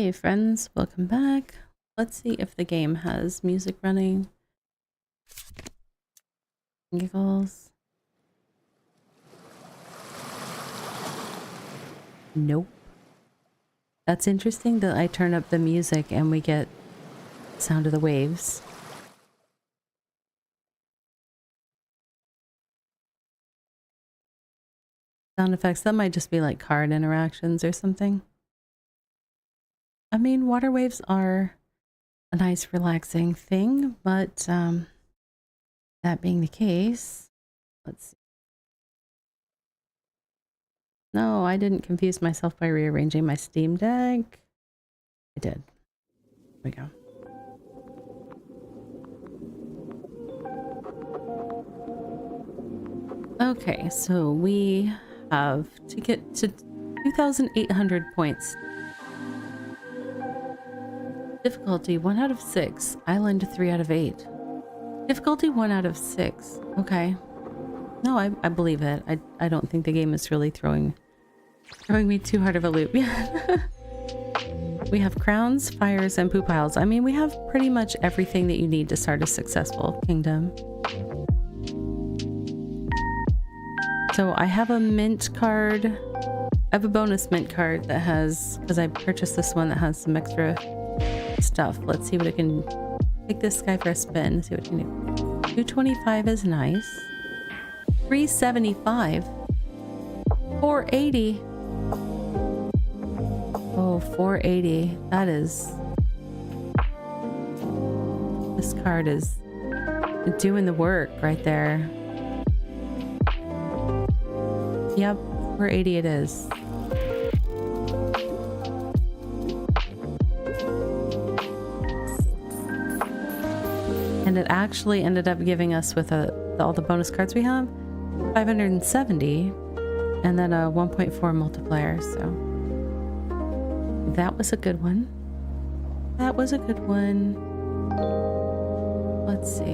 Hey friends, welcome back. Let's see if the game has music running. Giggles. Nope. That's interesting that I turn up the music and we get sound of the waves. Sound effects, that might just be like card interactions or something. I mean, water waves are a nice relaxing thing, but that being the case, let's see. No, I didn't confuse myself by rearranging my Steam Deck. I did. There we go. Okay, so we have to get to 2,800 points. Difficulty 1 out of 6. Island 3 out of 8. Difficulty 1 out of 6. Okay. No, I believe it. I don't think the game is really throwing me too hard of a loop. We have crowns, fires, and poop piles. I mean, we have pretty much everything that you need to start a successful kingdom. So I have a mint card. I have a bonus mint card that has, because I purchased this one that has some extra stuff. Let's see what it can, take this guy for a spin, see what it can do. 225 is nice. 375. 480. Oh, 480. That is... This card is doing the work right there. Yep, 480 it is. And it actually ended up giving us, with all the bonus cards we have, 570 and then a 1.4 multiplier, so that was a good one. That was a good one. Let's see.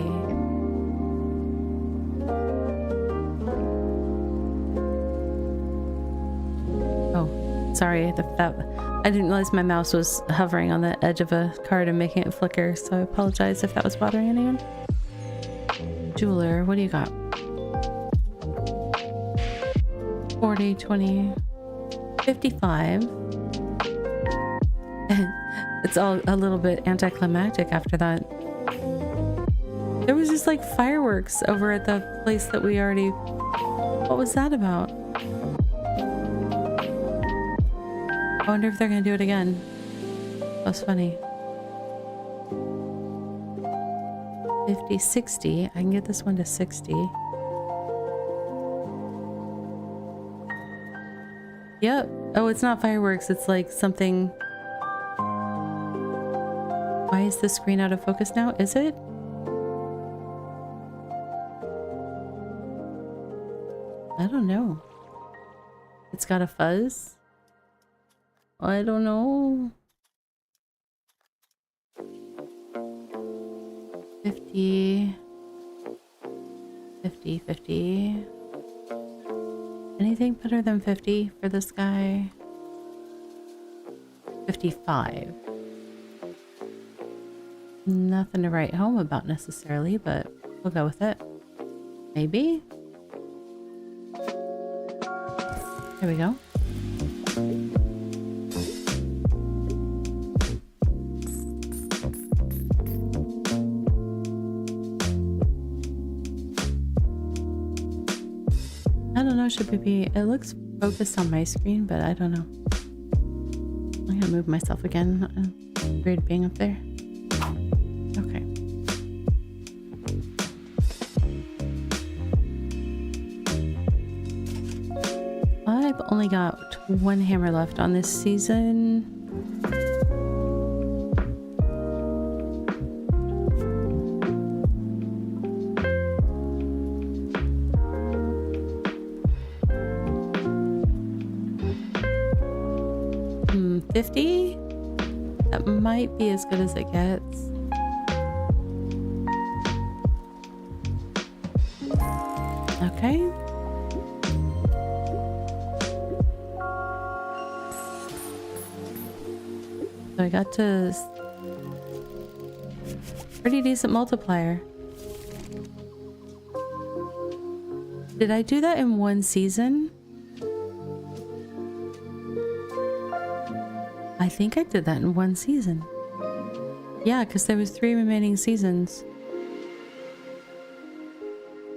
Oh, sorry, I didn't realize my mouse was hovering on the edge of a card and making it flicker, so I apologize if that was bothering anyone. Jeweler, what do you got? 40, 20, 55. It's all a little bit anticlimactic after that. There was just like fireworks over at the place that we already... What was that about? I wonder if they're gonna do it again. That was funny. 50, 60. I can get this one to 60. Yep. Oh, it's not fireworks. It's like something... Why is the screen out of focus now? Is it? I don't know. It's got a fuzz? I don't know. 50. 50, 50. Anything better than 50 for this guy? 55. Nothing to write home about necessarily, but we'll go with it. Maybe? There we go. I don't know, should we be... It looks focused on my screen, but I don't know. I'm gonna move myself again. Weird being up there. Okay. I've only got one hammer left on this season. Hmm, 50? That might be as good as it gets. Okay. So I got to pretty decent multiplier. Did I do that in one season? I think I did that in one season. Yeah, because there was 3 remaining seasons.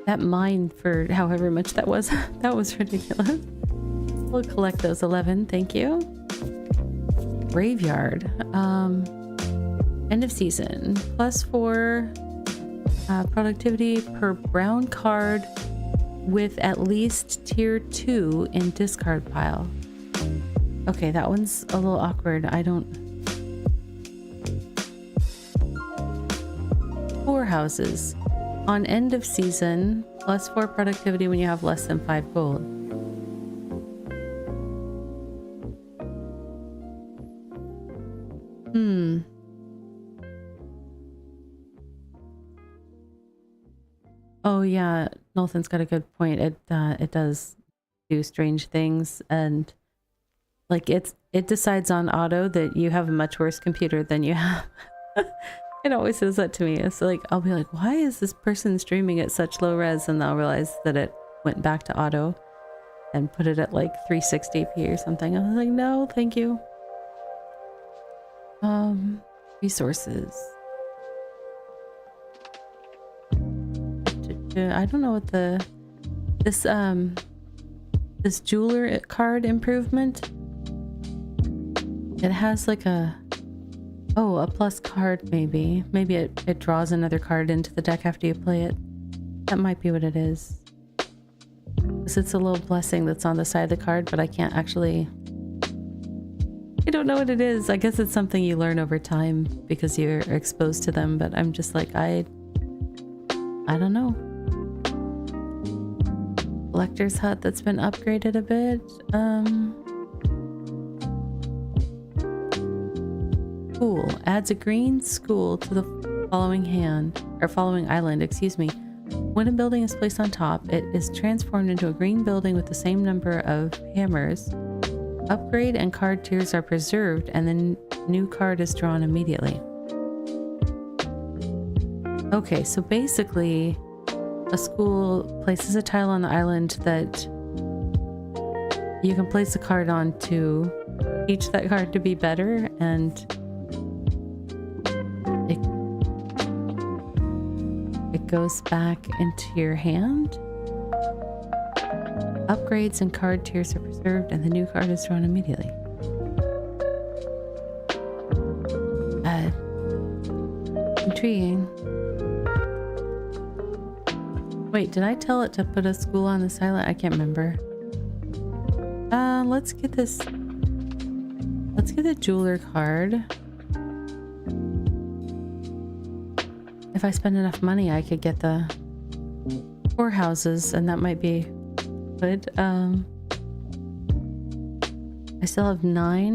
That mine for however much that was, that was ridiculous. We'll collect those 11, thank you. Graveyard. End of season. +4 productivity per brown card with at least tier 2 in discard pile. Okay, that one's a little awkward. I don't... 4 houses. On end of season, +4 productivity when you have less than 5 gold. Oh yeah, Nolthan's got a good point. It does do strange things, and like it decides on auto that you have a much worse computer than you have. It always says that to me. It's like I'll be like, why is this person streaming at such low res? And I'll realize that it went back to auto and put it at like 360p or something. I was like, no, thank you. Resources. I don't know what this jeweler card improvement. It has like a plus card maybe. Maybe it draws another card into the deck after you play it. That might be what it is. Because it's a little blessing that's on the side of the card, but I can't actually... I don't know what it is. I guess it's something you learn over time because you're exposed to them, but I'm just like, I don't know. Collector's hut that's been upgraded a bit. School adds a green school to the following island, excuse me. When a building is placed on top, it is transformed into a green building with the same number of hammers. Upgrade and card tiers are preserved, and the new card is drawn immediately. Okay, so basically, a school places a tile on the island that you can place a card on to teach that card to be better, and it goes back into your hand. Upgrades and card tiers are preserved, and the new card is drawn immediately. Intriguing. Wait, did I tell it to put a school on this island? I can't remember. Let's get this. Let's get a jeweler card. If I spend enough money, I could get the 4 houses, and that might be good. I still have 9.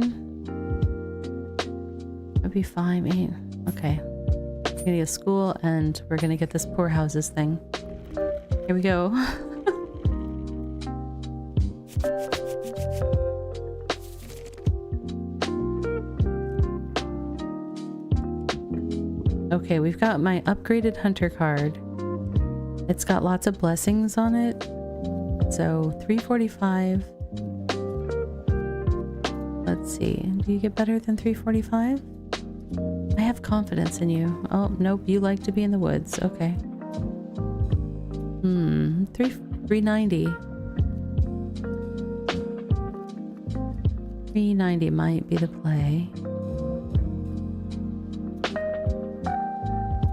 That'd be 5, 8. Okay. We're gonna get a school, and we're gonna get this poor houses thing. Here we go. Okay, we've got my upgraded hunter card. It's got lots of blessings on it. So 345. Let's see. Do you get better than 345? I have confidence in you. Oh, nope. You like to be in the woods. Okay. 390. 390 might be the play.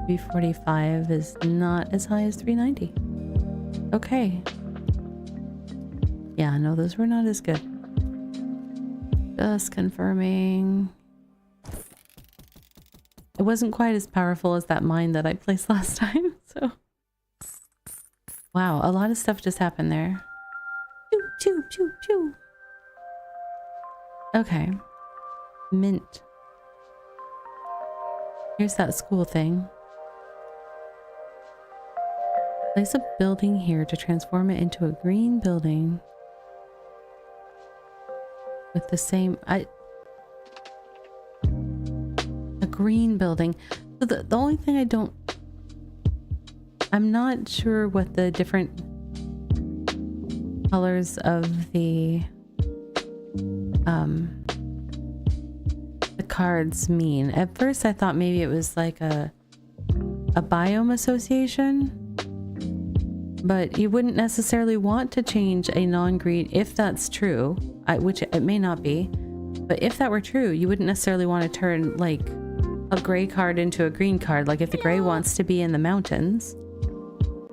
345 is not as high as 390. Okay. Yeah, no, those were not as good. Just confirming. It wasn't quite as powerful as that mine that I placed last time, so. Wow, a lot of stuff just happened there. Pew, pew, pew, pew. Okay. Mint. Here's that school thing. Place a building here to transform it into a green building. With the same... A green building. So the only thing I'm not sure what the different colors of the cards mean. At first I thought maybe it was like a biome association, but you wouldn't necessarily want to change a non-green if that's true, which it may not be, but if that were true, you wouldn't necessarily want to turn like a gray card into a green card. Like if the gray wants to be in the mountains.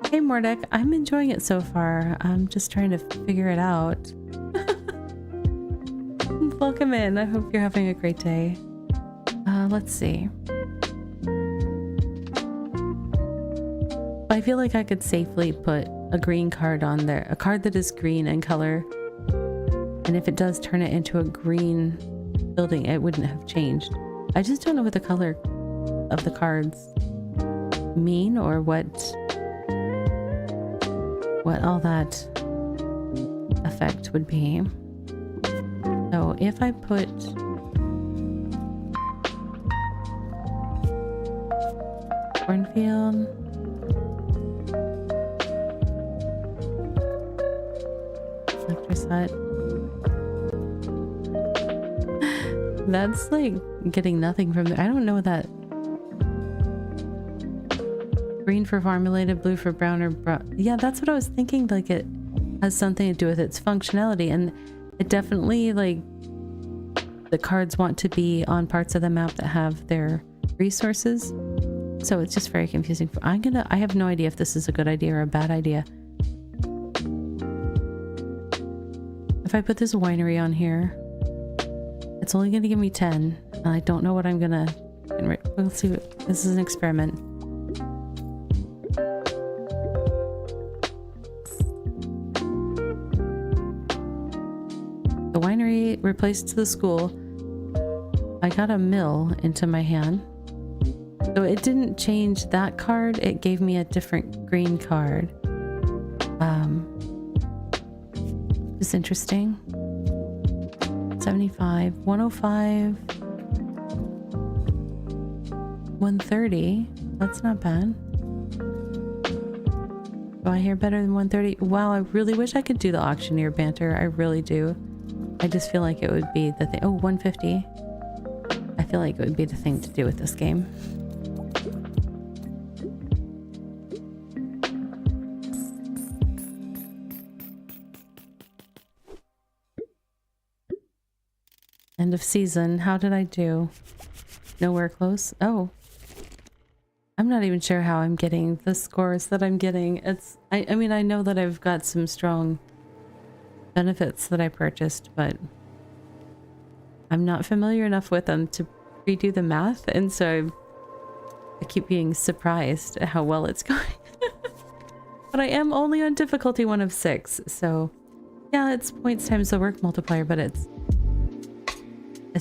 Hey Mordek, I'm enjoying it so far. I'm just trying to figure it out. Welcome in. I hope you're having a great day. Let's see. I feel like I could safely put a green card on there, a card that is green in color. And if it does turn it into a green building, it wouldn't have changed. I just don't know what the color of the cards mean or what all that effect would be. So if I put cornfield, collector's hut, that's like getting nothing from there. I don't know that. Green for farmulated, blue for brown or brown. Yeah, that's what I was thinking. Like it has something to do with its functionality, and it definitely, like, the cards want to be on parts of the map that have their resources. So it's just very confusing. I have no idea if this is a good idea or a bad idea. If I put this winery on here, it's only going to give me 10. And I don't know what I'm going to... We'll see. This is an experiment. The winery replaced the school. I got a mill into my hand. So it didn't change that card. It gave me a different green card. It's interesting. 75, 105, 130. That's not bad. Do I hear better than 130? Wow, I really wish I could do the auctioneer banter. I really do. I just feel like it would be the thing. Oh, 150. I feel like it would be the thing to do with this game. End of season. How did I do? Nowhere close. Oh. I'm not even sure how I'm getting the scores that I'm getting. I mean, I know that I've got some strong benefits that I purchased, but I'm not familiar enough with them to redo the math, and so I keep being surprised at how well it's going. But I am only on difficulty 1 of 6, so yeah, it's points times the work multiplier, but it's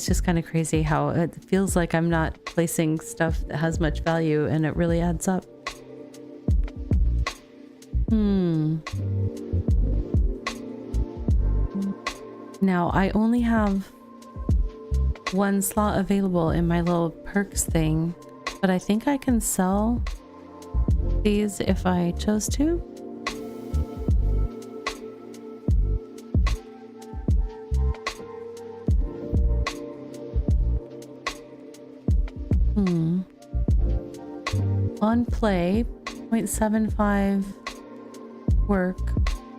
just kind of crazy how it feels like I'm not placing stuff that has much value and it really adds up. Now I only have 1 slot available in my little perks thing, but I think I can sell these if I chose to. On play, 0.75 work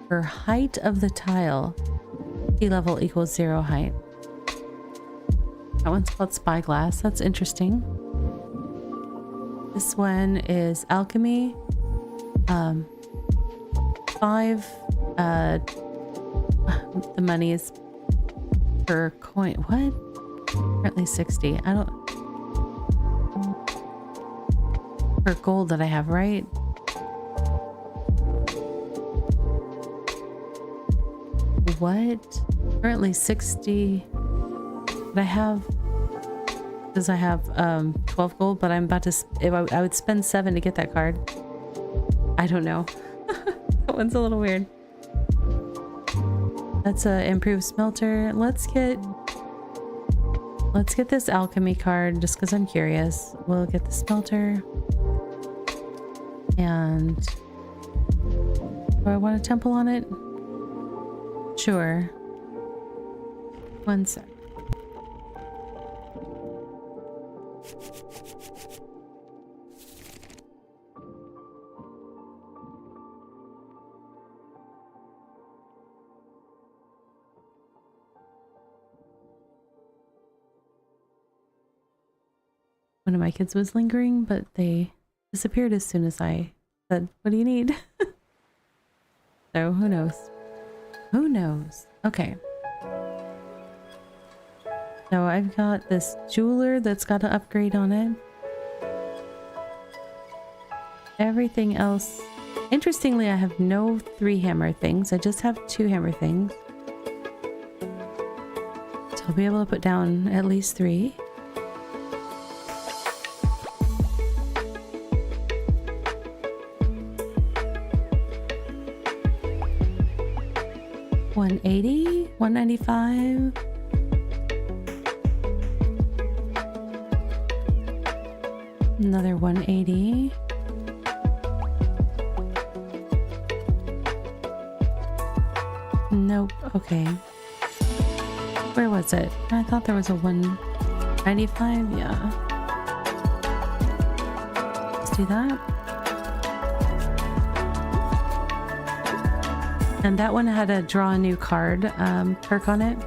per height of the tile. Sea level equals 0 height. That one's called Spyglass. That's interesting. This one is Alchemy. 5 the money is per coin. What? Apparently 60. I don't... Per gold that I have, right? What? Currently 60. But I have... Because I have 12 gold, but I'm about to... I would spend 7 to get that card. I don't know. That one's a little weird. That's a improved smelter. Let's get Let's get this alchemy card just because I'm curious. We'll get the smelter. And do I want a temple on it? Sure. One sec. One of my kids was lingering, but they disappeared as soon as I said, "What do you need?" So who knows? Who knows? Okay. So I've got this jeweler that's got an upgrade on it. Everything else. Interestingly, I have no 3 hammer things. I just have 2 hammer things. So I'll be able to put down at least 3. $180, $195. Another $180. Nope. Okay. Where was it? I thought there was a $195. Yeah. Let's do that. And that one had a draw a new card perk on it.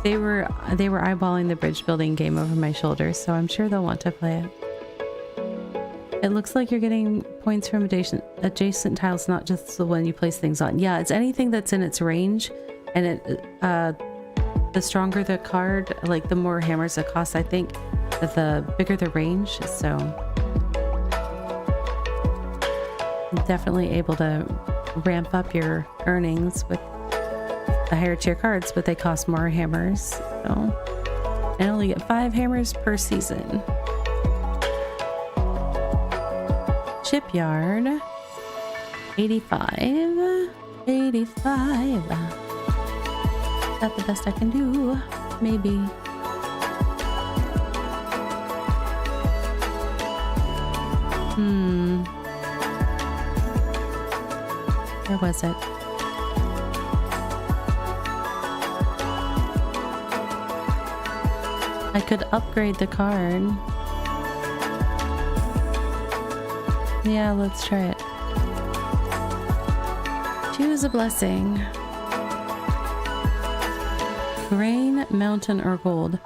They were eyeballing the bridge building game over my shoulder, so I'm sure they'll want to play it. It looks like you're getting points from adjacent tiles, not just the one you place things on. Yeah, it's anything that's in its range, and the stronger the card, like the more hammers it costs, I think, the bigger the range. So definitely able to ramp up your earnings with the higher tier cards, but they cost more hammers. So I only get 5 hammers per season. Shipyard, 85. 85. Is that the best I can do? Maybe. Where was it? I could upgrade the card. Yeah, let's try it. Choose a blessing. Grain, mountain, or gold.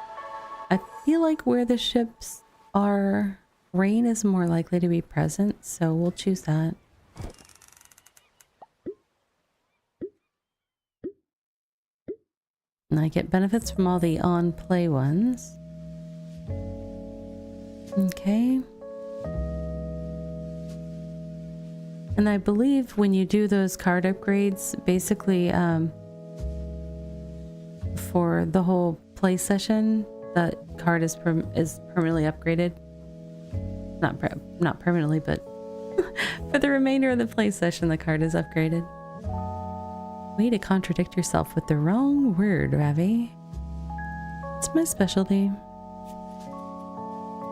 I feel like where the ships are, rain is more likely to be present, so we'll choose that. And I get benefits from all the on-play ones. Okay. And I believe when you do those card upgrades, basically for the whole play session, that card is permanently upgraded. Not permanently, but for the remainder of the play session, the card is upgraded. Way to contradict yourself with the wrong word, Ravi. It's my specialty.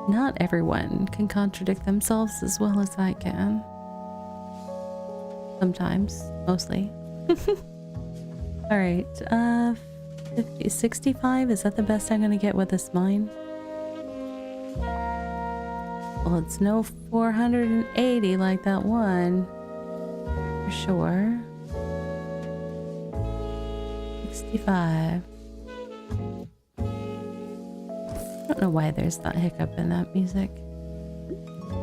Not everyone can contradict themselves as well as I can. Sometimes, mostly. All right, 50, 65, is that the best I'm gonna get with this mine? Well, it's no 480 like that one, for sure. 65. I don't know why there's that hiccup in that music.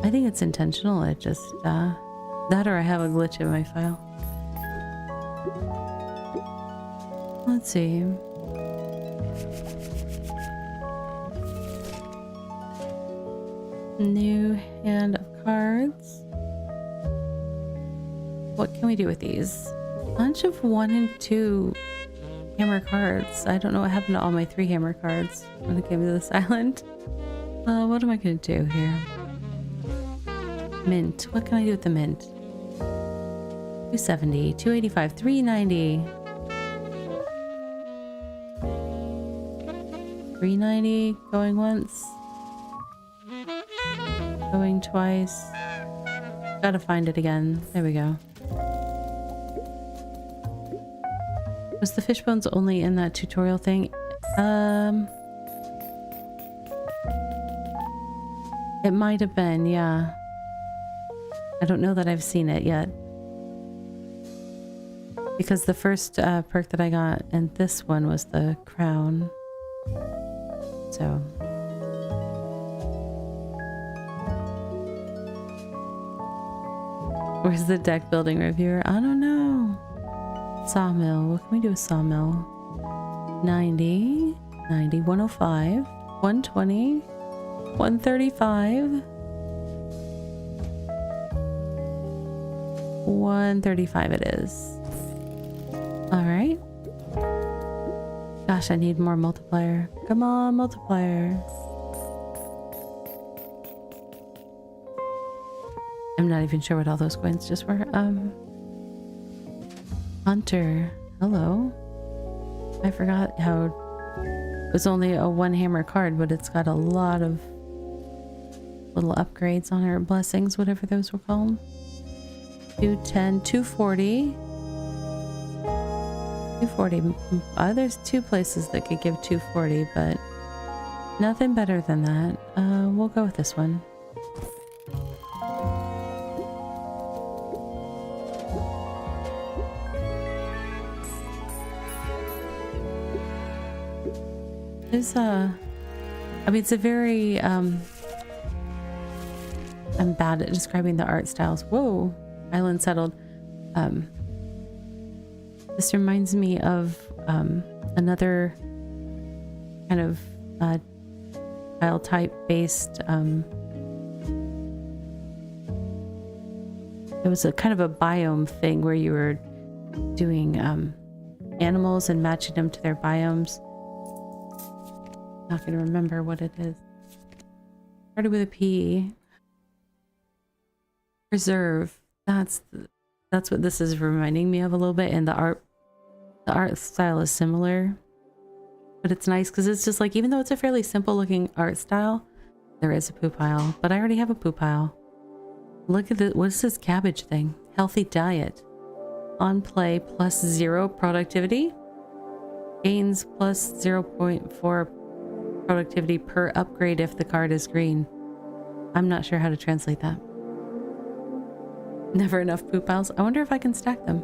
I think it's intentional. It just, that or I have a glitch in my file. Let's see. New hand of cards. What can we do with these? Bunch of 1 and 2 hammer cards. I don't know what happened to all my 3 hammer cards when it came to this island. What am I gonna do here? Mint. What can I do with the mint? 270, 285, 390. 390 going once. Going twice. Gotta find it again. There we go. Was the fish bones only in that tutorial thing? It might have been, yeah. I don't know that I've seen it yet. Because the first perk that I got and this one was the crown. So. Where's the deck building reviewer? I don't know. Sawmill. What can we do with sawmill? 90, 90, 105, 120, 135. 135 it is. Alright. Gosh, I need more multiplier. Come on, multiplier. I'm not even sure what all those coins just were. Hunter. Hello. I forgot how it was only a one hammer card, but it's got a lot of little upgrades on her. Blessings, whatever those were called. 210, 240. 240. There's two places that could give 240, but nothing better than that. We'll go with this one. There's I mean, it's a very, I'm bad at describing the art styles. Whoa, island settled. This reminds me of another kind of tile type based. It was a kind of a biome thing where you were doing animals and matching them to their biomes. Not gonna remember what it is. Started with a P. Preserve. That's what this is reminding me of a little bit, and the art style is similar, but it's nice because it's just like, even though it's a fairly simple looking art style, there is a poo pile, but I already have a poo pile. Look at this. What's this cabbage thing? Healthy diet. On play plus 0 productivity. Gains plus 0.4 productivity per upgrade if the card is green. I'm not sure how to translate that. Never enough poop piles. I wonder if I can stack them.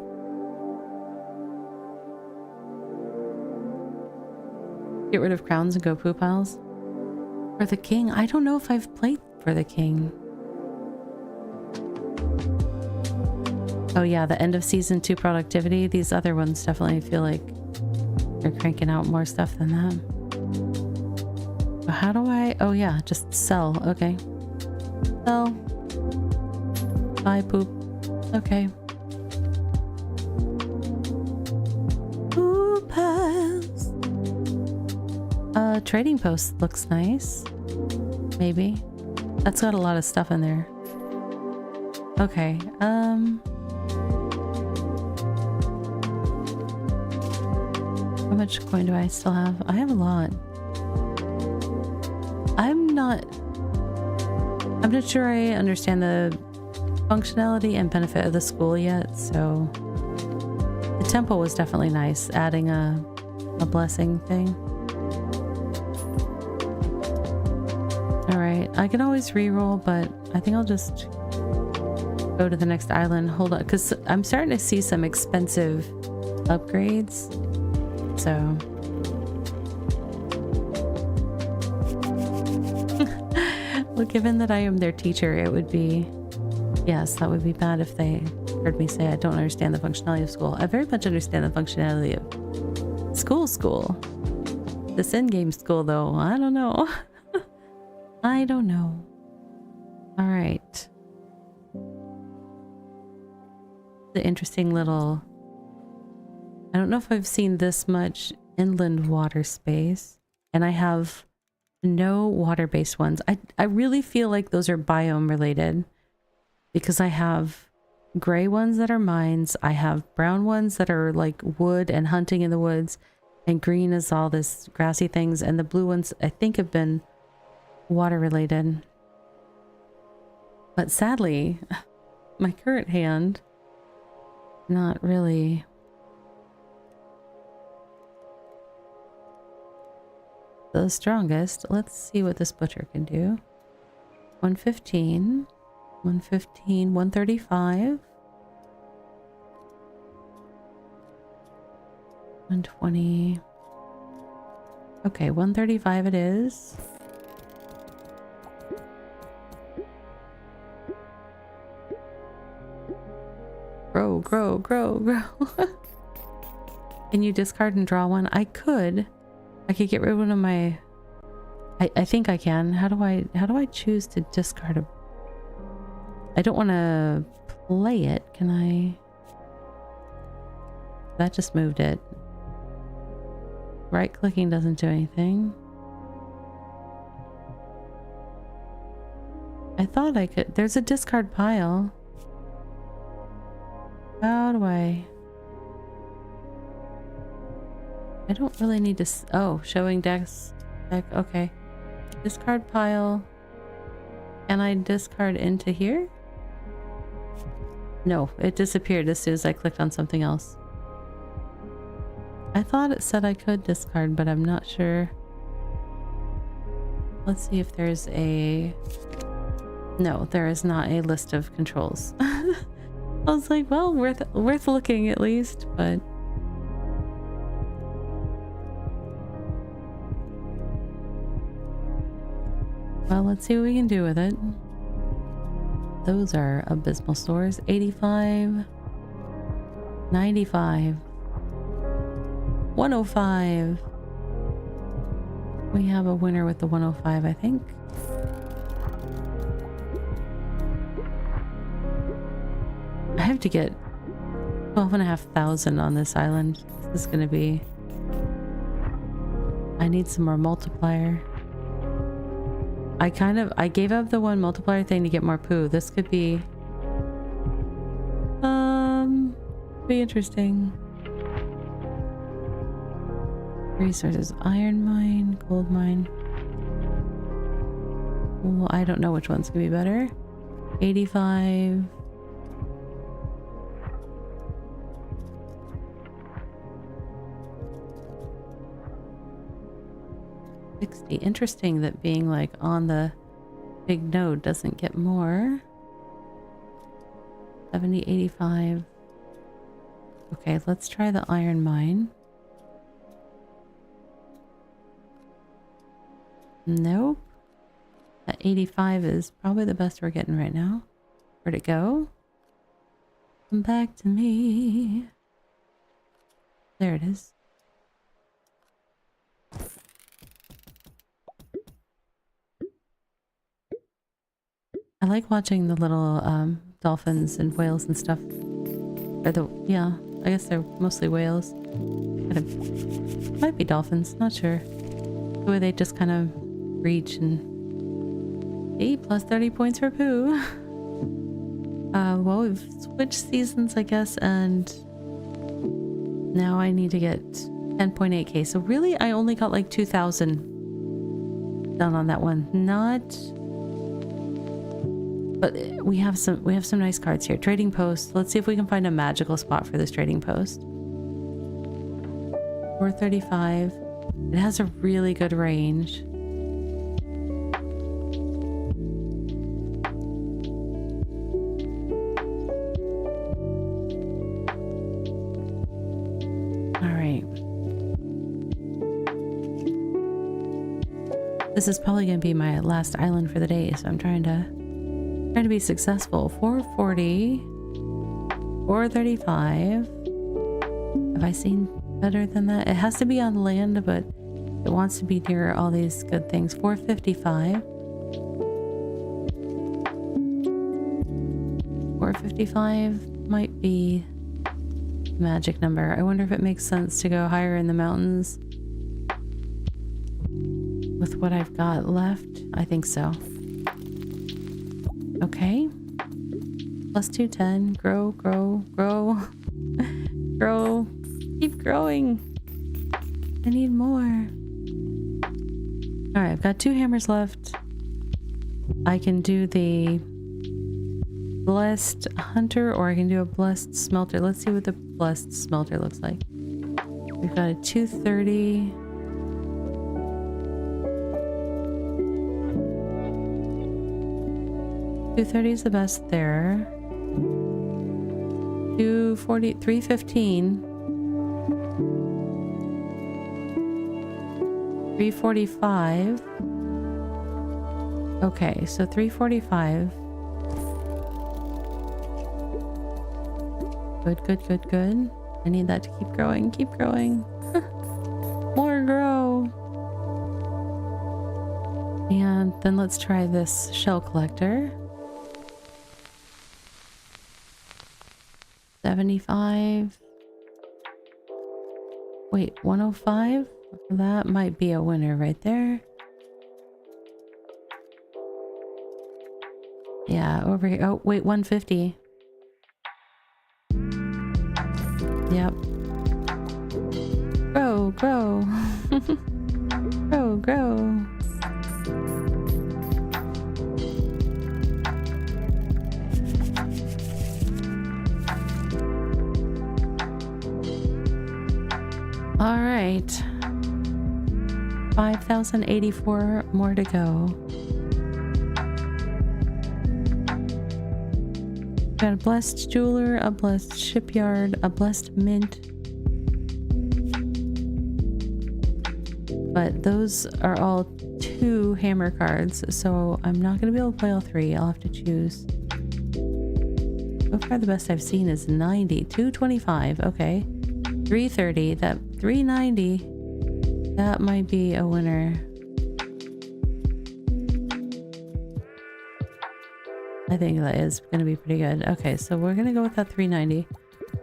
Get rid of crowns and go poop piles. For the king, I don't know if I've played for the king. Oh yeah, the end of season 2 productivity. These other ones definitely feel like they're cranking out more stuff than that. But how do I... Oh yeah, just sell. Okay. Sell. Buy poop. Okay. Poop piles. Trading post looks nice. Maybe. That's got a lot of stuff in there. Okay. How much coin do I still have? I have a lot. I'm not sure I understand the functionality and benefit of the school yet, so the temple was definitely nice, adding a blessing thing. Alright, I can always re-roll, but I think I'll just go to the next island. Hold on, because I'm starting to see some expensive upgrades, so... Well, given that I am their teacher, it would be... Yes, that would be bad if they heard me say I don't understand the functionality of school. I very much understand the functionality of school. This in-game school, though, I don't know. I don't know. Alright. The interesting little... I don't know if I've seen this much inland water space. And I have no water-based ones. I really feel like those are biome related. Because I have gray ones that are mines. I have brown ones that are like wood and hunting in the woods. And green is all this grassy things. And the blue ones I think have been water related. But sadly, my current hand, not really. The strongest. Let's see what this butcher can do. 115, 115, 135, 120. Okay, 135 it is. Grow, grow, grow, grow. Can you discard and draw one? I could get rid of one of my... I think I can. How do I choose to discard a... I don't want to play it. Can I... That just moved it. Right clicking doesn't do anything. I thought I could... There's a discard pile. How do I don't really need to... Oh, showing decks. Deck. Okay. Discard pile. Can I discard into here? No, it disappeared as soon as I clicked on something else. I thought it said I could discard, but I'm not sure. Let's see if there's a... No, there is not a list of controls. I was like, well, worth looking at least, but... Well, let's see what we can do with it. Those are abysmal scores. 85, 95, 105. We have a winner with the 105, I think. I have to get 12,500 on this island. This is gonna be... I need some more multiplier. I gave up the one multiplier thing to get more poo. This could be interesting. Resources: iron mine, gold mine. Well, I don't know which one's gonna be better. 85. Interesting that being like on the big node doesn't get more. 70, 85. Okay, let's try the iron mine. Nope. That 85 is probably the best we're getting right now. Where'd it go? Come back to me. There it is. I like watching the little dolphins and whales and stuff. Yeah, I guess they're mostly whales. Might be dolphins, not sure. The way they just kind of reach and... Hey, plus 30 points for poo. Well, we've switched seasons, I guess, and now I need to get 10.8k. So really, I only got like 2,000 done on that one. Not... But we have some nice cards here. Trading post. Let's see if we can find a magical spot for this trading post. 435. It has a really good range. All right. This is probably going to be my last island for the day, so I'm trying to be successful. 440, 435. Have I seen better than that? It has to be on land, but it wants to be near all these good things. 455. 455 might be the magic number. I wonder if it makes sense to go higher in the mountains with what I've got left. I think so. Okay. Plus 210. Grow, grow, grow. Grow. Keep growing. I need more. Alright, I've got 2 hammers left. I can do the blessed hunter or I can do a blessed smelter. Let's see what the blessed smelter looks like. We've got a 230. $230 is the best there. 240, 315. 345. Okay, so 345. Good, good, good, good. I need that to keep growing. Keep growing. More grow. And then let's try this shell collector. 75. Wait, 105? That might be a winner right there. Yeah, over here. Oh, wait, 150. Yep. Grow, grow. Grow, grow. All right. 5,084 more to go. Got a blessed jeweler, a blessed shipyard, a blessed mint. But those are all 2 hammer cards, so I'm not going to be able to play all 3. I'll have to choose. So far the best I've seen is 90. 225, okay. 330, that 390, that might be a winner. I think that is going to be pretty good. Okay, so we're going to go with that 390.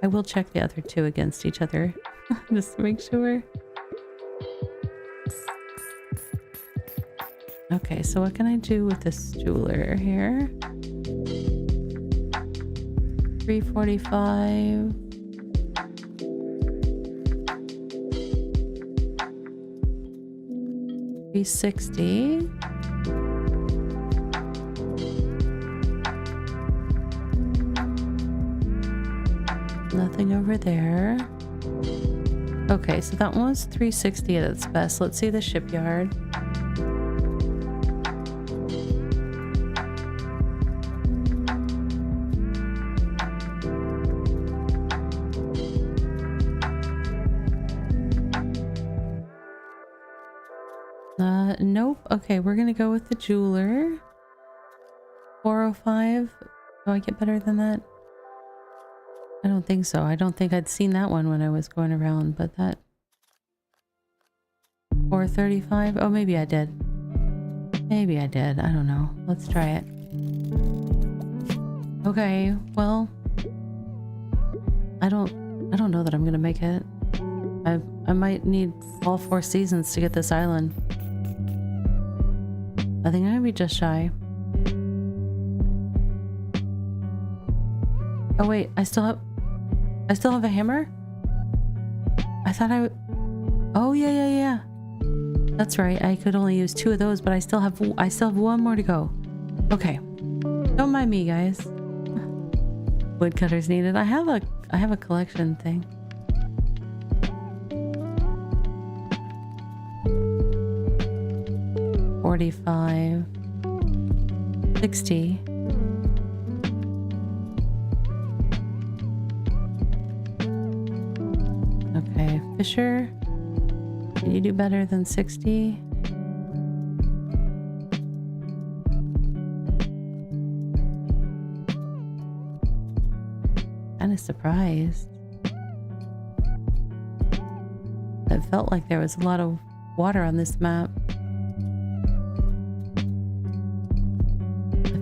I will check the other 2 against each other just to make sure. Okay, so what can I do with this jeweler here? 345. 360. Nothing over there. Okay, so that one was 360 at its best. Let's see the shipyard. Nope. Okay, we're gonna go with the jeweler. 405. Do I get better than that? I don't think so. I don't think I'd seen that one when I was going around, but that 435. Oh, maybe I did. Maybe I did. I don't know. Let's try it. Okay, well, I don't know that I'm gonna make it. I might need all 4 seasons to get this island. I think I'm gonna be just shy. Oh wait, I still have a hammer? I thought I would... Oh yeah. That's right. I could only use 2 of those, but I still have 1 more to go. Okay. Don't mind me, guys. Woodcutters needed. I have a collection thing. $45, $60. Okay, Fisher, can you do better than 60? Kind of surprised. It felt like there was a lot of water on this map.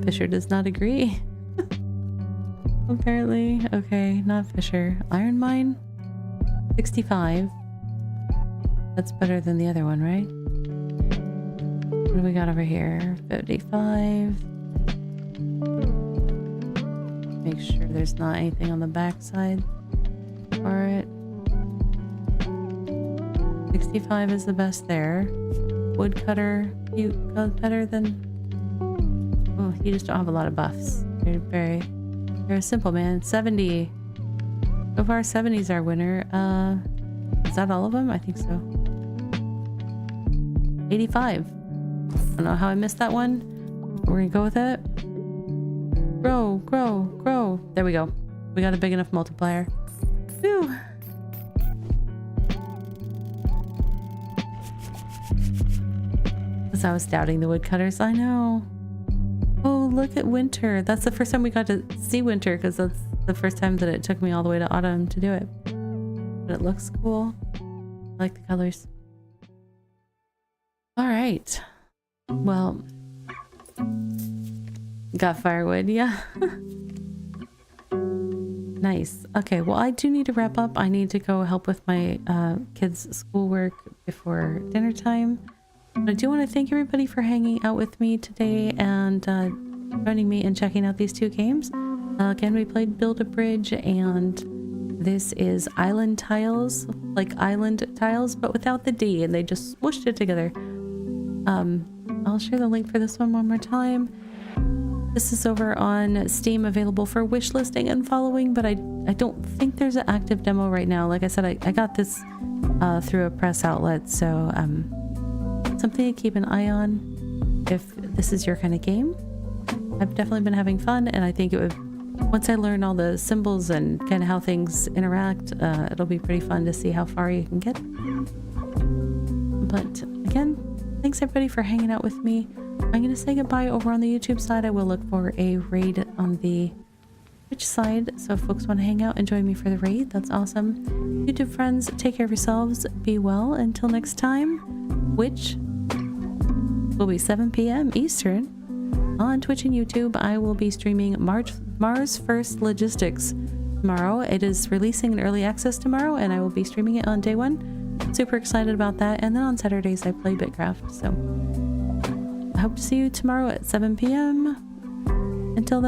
Fisher does not agree. Apparently. Okay, not Fisher. Iron mine? 65. That's better than the other one, right? What do we got over here? 55. make sure there's not anything on the back side for it. 65 is the best there. Woodcutter, you got better than... Oh, you just don't have a lot of buffs. You're a simple man. 70. So far, 70 is our winner. Is that all of them? I think so. 85. I don't know how I missed that one. We're gonna go with it. Grow, grow, grow. There we go. We got a big enough multiplier. Whew. Because I was doubting the woodcutters. I know. Oh, look at winter. That's the first time we got to see winter, because that's the first time that it took me all the way to autumn to do it. But it looks cool. I like the colors. All right. Well, got firewood, yeah. Nice. Okay, well, I do need to wrap up. I need to go help with my kids' schoolwork before dinner time. But I do want to thank everybody for hanging out with me today and joining me and checking out these two games. Again, we played Build a Bridge, and this is Islantiles, like island tiles, but without the D, and they just smooshed it together. I'll share the link for this one more time. This is over on Steam, available for wish listing and following, but I don't think there's an active demo right now. Like I said, I got this through a press outlet, so something to keep an eye on if this is your kind of game. I've definitely been having fun, and I think it would, once I learn all the symbols and kind of how things interact, it'll be pretty fun to see how far you can get. But again, thanks everybody for hanging out with me. I'm going to say goodbye over on the YouTube side. I will look for a raid on the Twitch side, so if folks want to hang out and join me for the raid, that's awesome. YouTube friends, take care of yourselves, be well, until next time, which will be 7 p.m. Eastern on Twitch and YouTube. I will be streaming Mars First Logistics tomorrow. It is releasing in early access tomorrow, and I will be streaming it on day one. Super excited about that. And then on Saturdays I play Bitcraft, so I hope to see you tomorrow at 7 p.m. Until then.